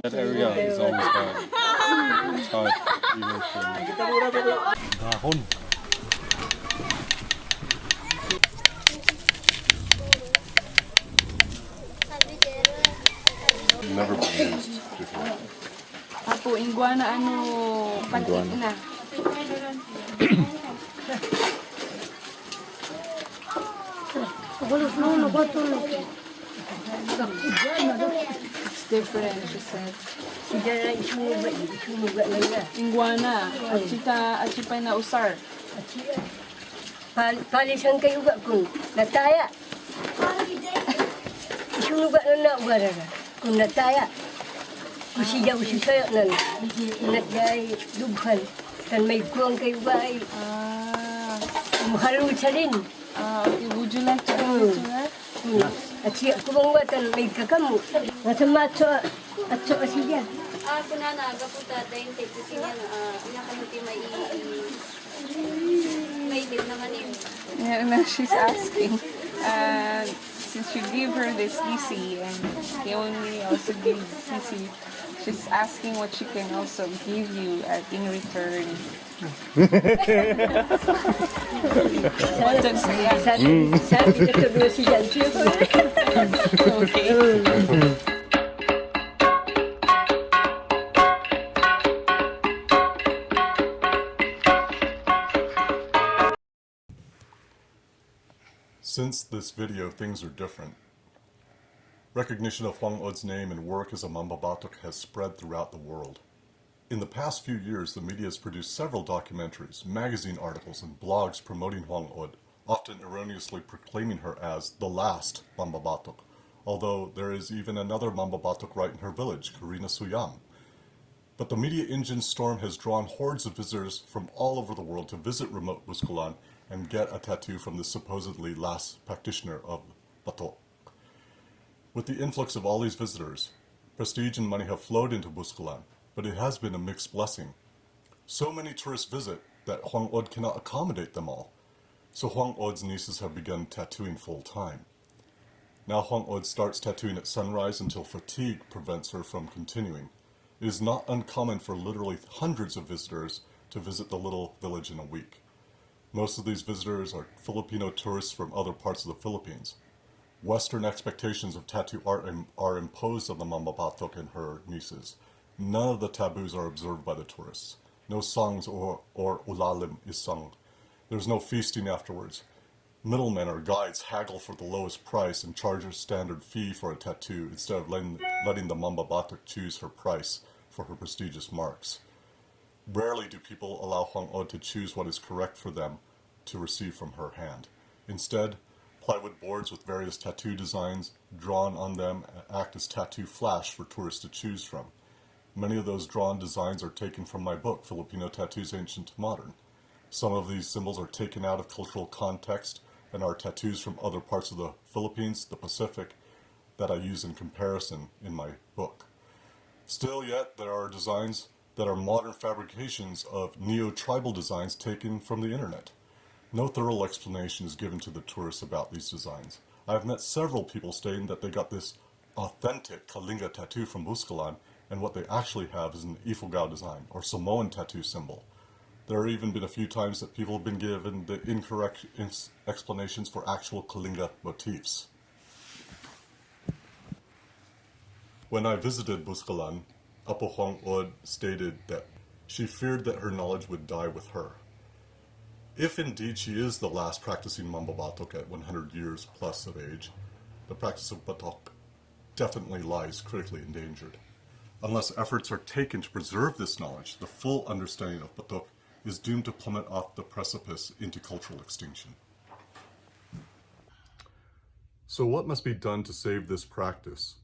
That area is always hard. It's hard even for Dahon. never been used before. Apo, iguana patik na. It's different, she said. Iguana, at siya na usar. Palisan kayo ga kung nataya. Isunuga na na ugarara. Kung nataya. Usiya usisaya nan. Natjay dubhan. Kan may kuang kayo ba ay. Muhalu salin. Okay, would you like to go to her? At siya kumangwatan may kakamu. Natamatso at so siya. Ako na nagapunta dahil tayo siya nakamuti may tip naman yun. Yeah, no, she's asking. Since you give her this EC and they only also give EC, she's asking what she can also give you in return. Okay. Since this video, things are different. Recognition of Huang Od's name and work as a Mambabatok has spread throughout the world. In the past few years, the media has produced several documentaries, magazine articles, and blogs promoting Huang Od, often erroneously proclaiming her as the last Mambabatok, although there is even another Mambabatok right in her village, Karina Suyam. But the media engine storm has drawn hordes of visitors from all over the world to visit remote Buskulan and get a tattoo from the supposedly last practitioner of Batok. With the influx of all these visitors, Prestige and money have flowed into Buscalan, but it has been a mixed blessing. So many tourists visit that Huang Od cannot accommodate them all, so Huang Od's nieces have begun tattooing full-time. Now Huang Od starts tattooing at sunrise until fatigue prevents her from continuing. It is not uncommon for literally hundreds of visitors to visit the little village in a week. Most of these visitors are Filipino tourists from other parts of the Philippines. Western expectations of tattoo art are imposed on the Mama Batok and her nieces. None of the taboos are observed by the tourists. No songs or ulalim is sung. There's no feasting afterwards. Middlemen or guides haggle for the lowest price and charge a standard fee for a tattoo instead of letting the Mama Batok choose her price for her prestigious marks. Rarely do people allow Huang Od to choose what is correct for them to receive from her hand. Instead, plywood boards with various tattoo designs drawn on them act as tattoo flash for tourists to choose from. Many of those drawn designs are taken from my book, Filipino Tattoos Ancient to Modern. Some of these symbols are taken out of cultural context and are tattoos from other parts of the Philippines, the Pacific, that I use in comparison in my book. Still yet, there are designs that are modern fabrications of neo-tribal designs taken from the internet. No thorough explanation is given to the tourists about these designs. I have met several people stating that they got this authentic Kalinga tattoo from Buscalan, and what they actually have is an Ifugao design, or Samoan tattoo symbol. There have even been a few times that people have been given the incorrect explanations for actual Kalinga motifs. When I visited Buscalan, Apo Huang Od stated that she feared that her knowledge would die with her. If indeed she is the last practicing Mamba Batok at 100 years plus of age, the practice of Batok definitely lies critically endangered. Unless efforts are taken to preserve this knowledge, the full understanding of Batok is doomed to plummet off the precipice into cultural extinction. So what must be done to save this practice?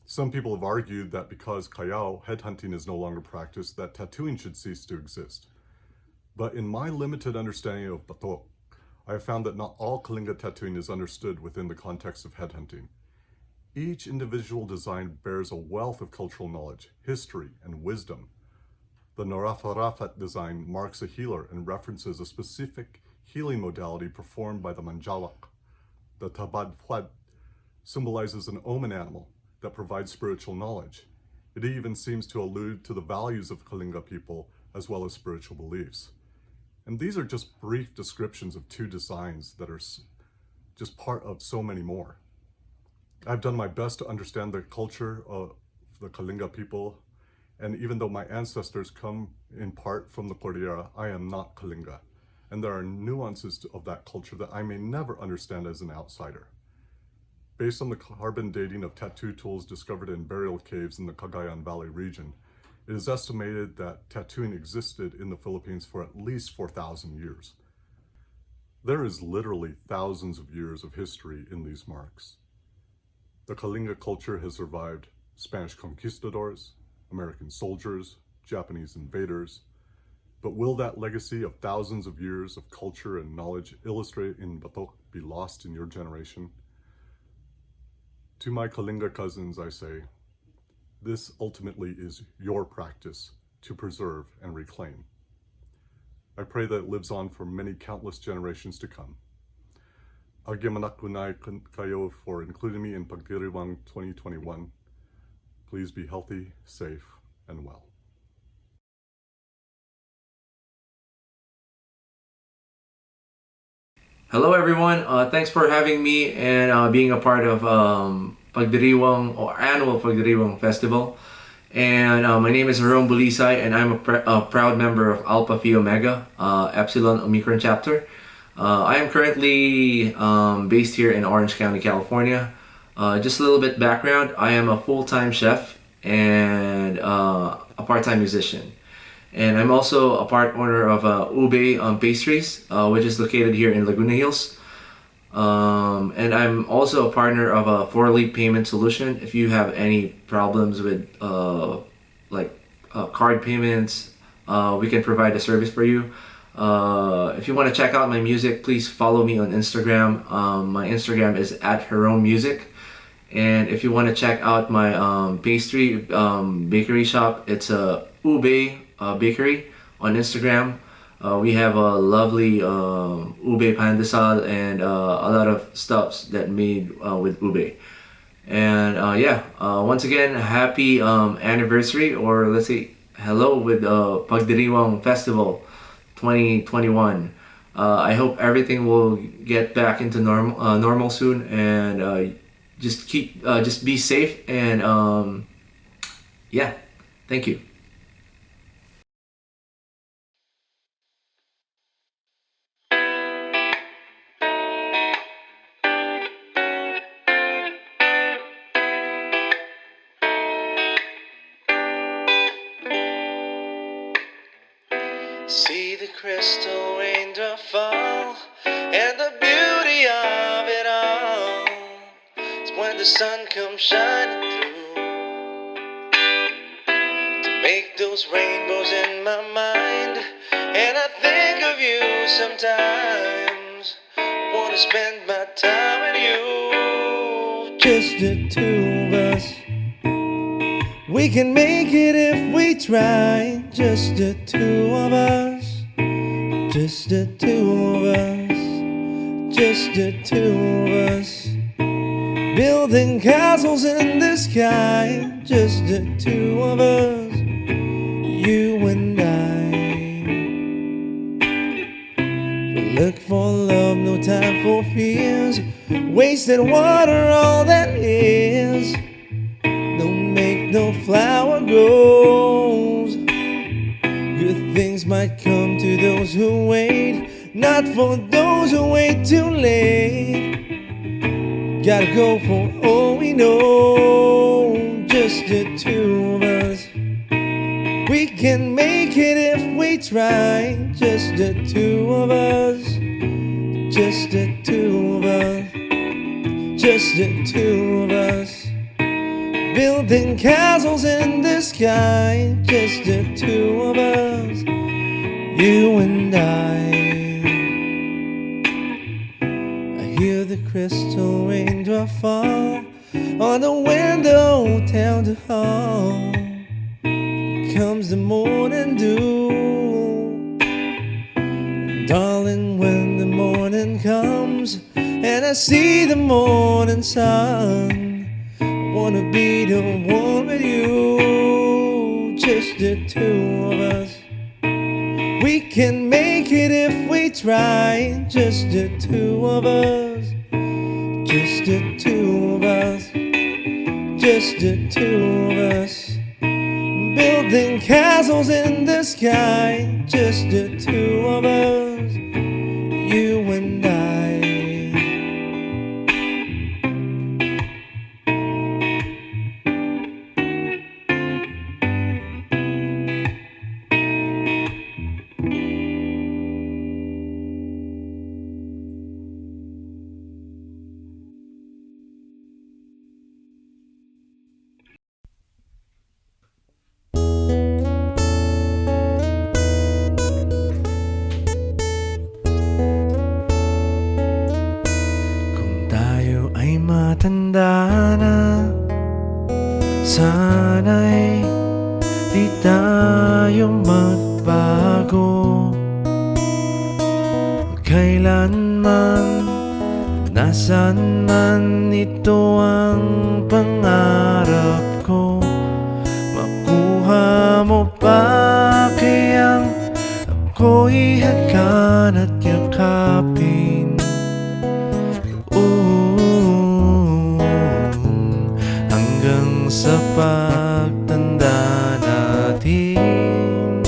Some people have argued that because Kayao, headhunting is no longer practiced, that tattooing should cease to exist. But in my limited understanding of Batok, I have found that not all Kalinga tattooing is understood within the context of headhunting. Each individual design bears a wealth of cultural knowledge, history, and wisdom. The Narafarafat design marks a healer and references a specific healing modality performed by the Manjawak. The Tabad Fuad symbolizes an omen animal that provides spiritual knowledge. It even seems to allude to the values of Kalinga people as well as spiritual beliefs. And these are just brief descriptions of two designs that are just part of so many more. I've done my best to understand the culture of the Kalinga people, and even though my ancestors come in part from the Cordillera, I am not Kalinga. And there are nuances of that culture that I may never understand as an outsider. Based on the carbon dating of tattoo tools discovered in burial caves in the Cagayan Valley region, it is estimated that tattooing existed in the Philippines for at least 4,000 years. There is literally thousands of years of history in these marks. The Kalinga culture has survived Spanish conquistadors, American soldiers, Japanese invaders, but will that legacy of thousands of years of culture and knowledge illustrated in Batok be lost in your generation? To my Kalinga cousins, I say, this ultimately is your practice to preserve and reclaim. I pray that it lives on for many countless generations to come. Agyaman kunay kayo for including me in Pagdiriwang 2021. Please be healthy, safe, and well. Hello everyone, thanks for having me and being a part of Pagdiriwang or annual Pagdiriwang Festival. And my name is Jerome Bulisay and I'm a proud member of Alpha Phi Omega, Epsilon Omicron chapter. I am currently based here in Orange County, California. Just a little bit background, I am a full-time chef and a part-time musician. And I'm also a part owner of Ube Pastries, which is located here in Laguna Hills. And I'm also a partner of a 4-leap payment solution. If you have any problems with card payments, we can provide a service for you. If you want to check out my music, please follow me on Instagram. My Instagram is @HeromeMusic. And if you want to check out my pastry bakery shop, it's a Ube Bakery on Instagram. We have a lovely ube pandesal and a lot of stuffs that made with ube. And once again, happy anniversary, or let's say hello with Pagdiriwang Festival 2021. I hope everything will get back into normal soon, and just be safe, and thank you. See the crystal raindrop fall, and the beauty of it all is when the sun comes shining through to make those rainbows in my mind. And I think of you sometimes, wanna spend my time with you. Just the two of us, we can make it if we try. Just the two of us, just the two of us, just the two of us, building castles in the sky. Just the two of us, you and I. We look for love, no time for fears, wasted water, all that is. Don't make no flower grows. Good things might come to those who wait, not for those who wait too late. Gotta go for all we know. Just the two of us, we can make it if we try. Just the two of us, just the two of us, just the two of us, building castles in the sky. Just the two of us, you and I. I hear the crystal raindrop fall on the window down the hall. Comes the morning dew, darling, when the morning comes and I see the morning sun, I wanna be the one with you. Just the two of us, we can make it if we try. Just the two of us, just the two of us, just the two of us, building castles in the sky. Just the two of us, you and I. Matanda na, sana'y di tayo magbago. Kailanman, nasan man, ito ang pangarap ko. Makuha mo pa kayang ako'y hagan at yakapin. Hanggang sa pagtanda natin,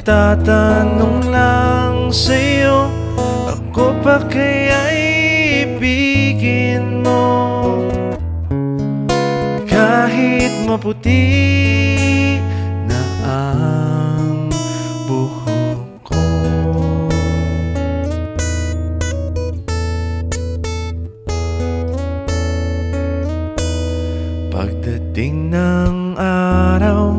tatanong lang sa'yo, ako pa kaya'y ibigin mo? Kahit maputi na ang buhok ko. Pagdating ng araw,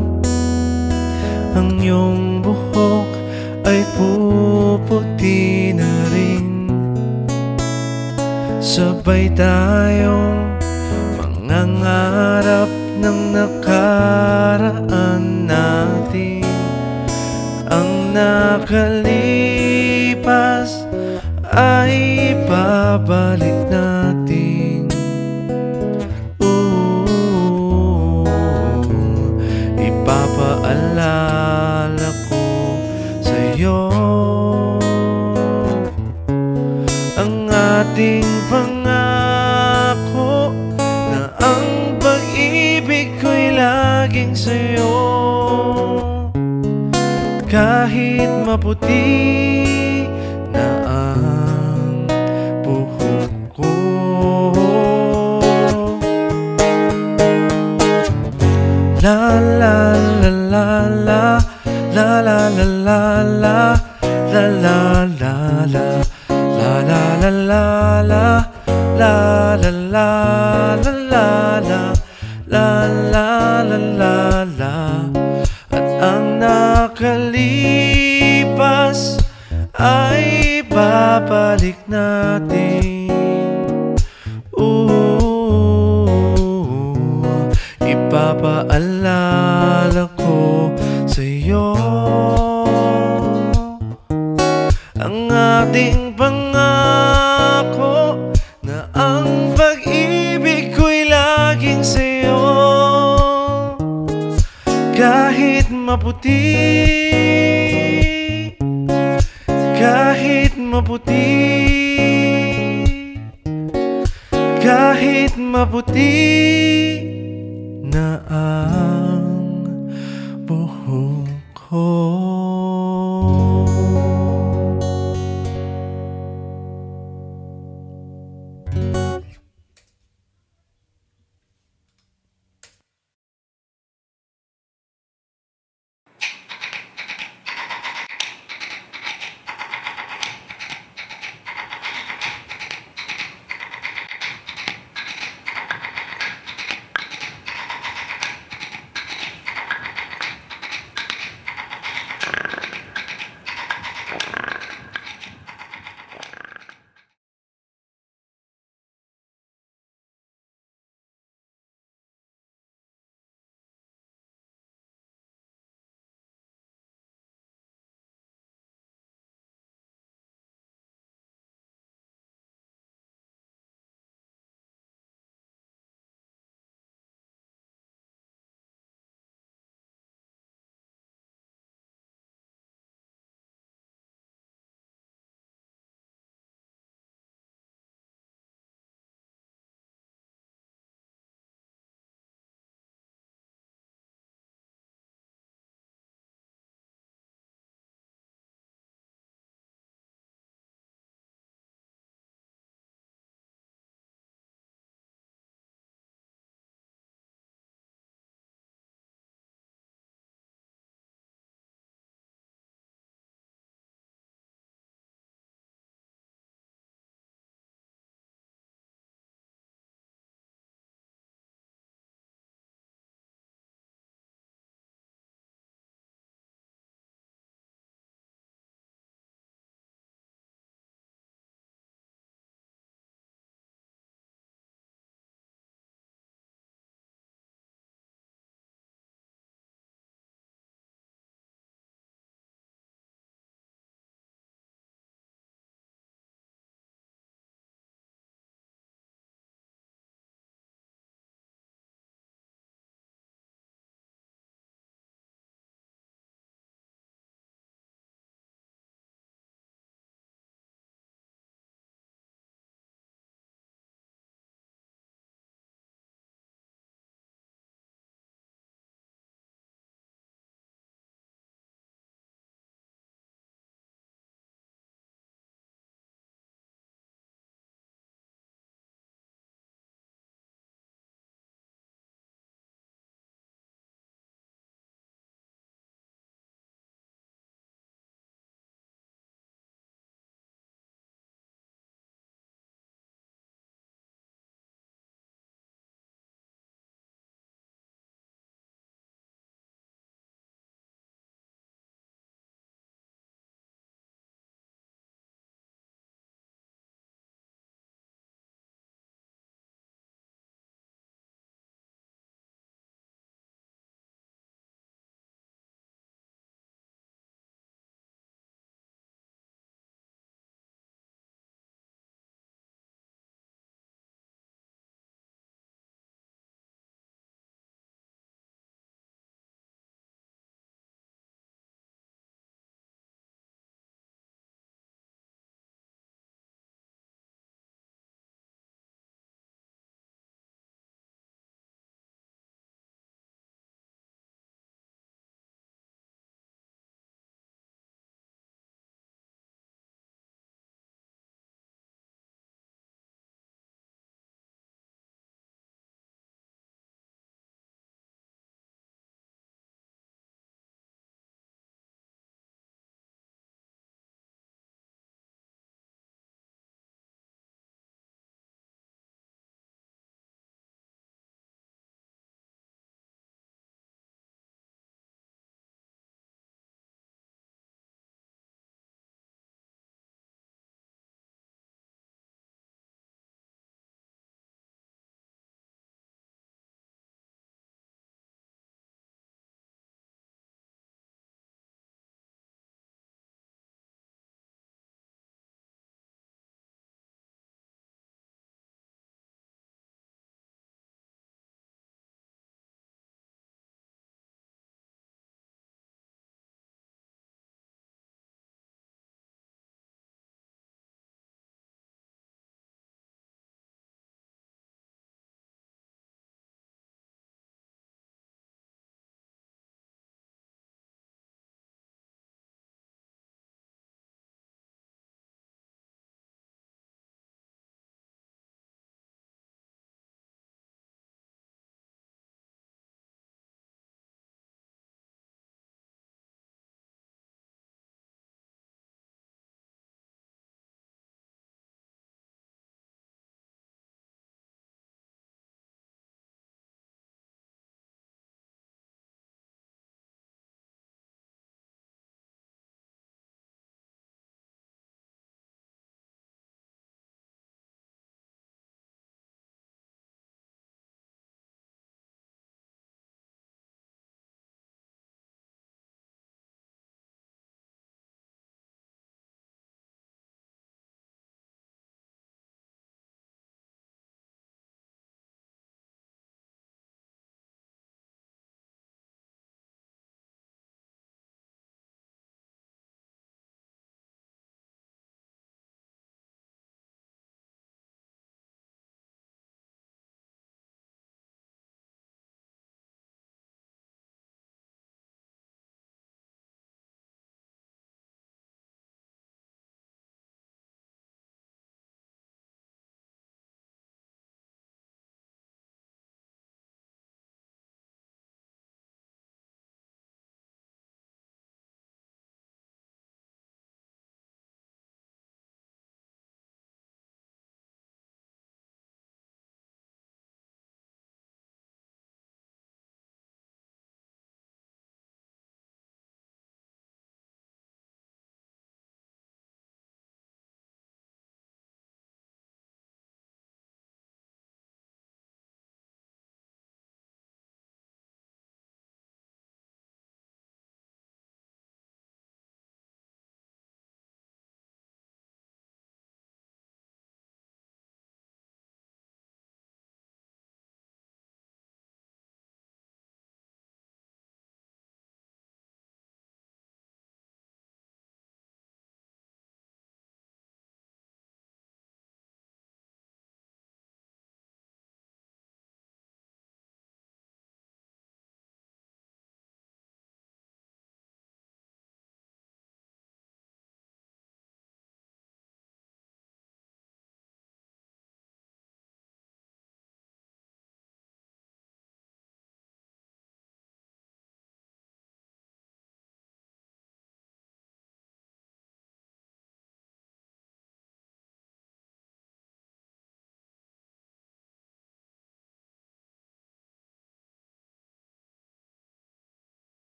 ang iyong buhok ay puputi na rin. sabay tayong mangangarap ng nakaraan natin. Ang nakalipas ay babalik natin. Ipapaalala ko sa'yo ang ating pangako na ang pag-ibig ko'y laging sa'yo. Kahit maputi na ang buhok ko, la la la la la, la la la la la, la la la la, la la la la la, la la la la la, la la la la la. At ang nakalipas ay babalik natin. Ipapaalala ko sa'yo ang ating pangako na ang pag-ibig ko'y laging sa'yo. Kahit maputi, kahit maputi, kahit maputi,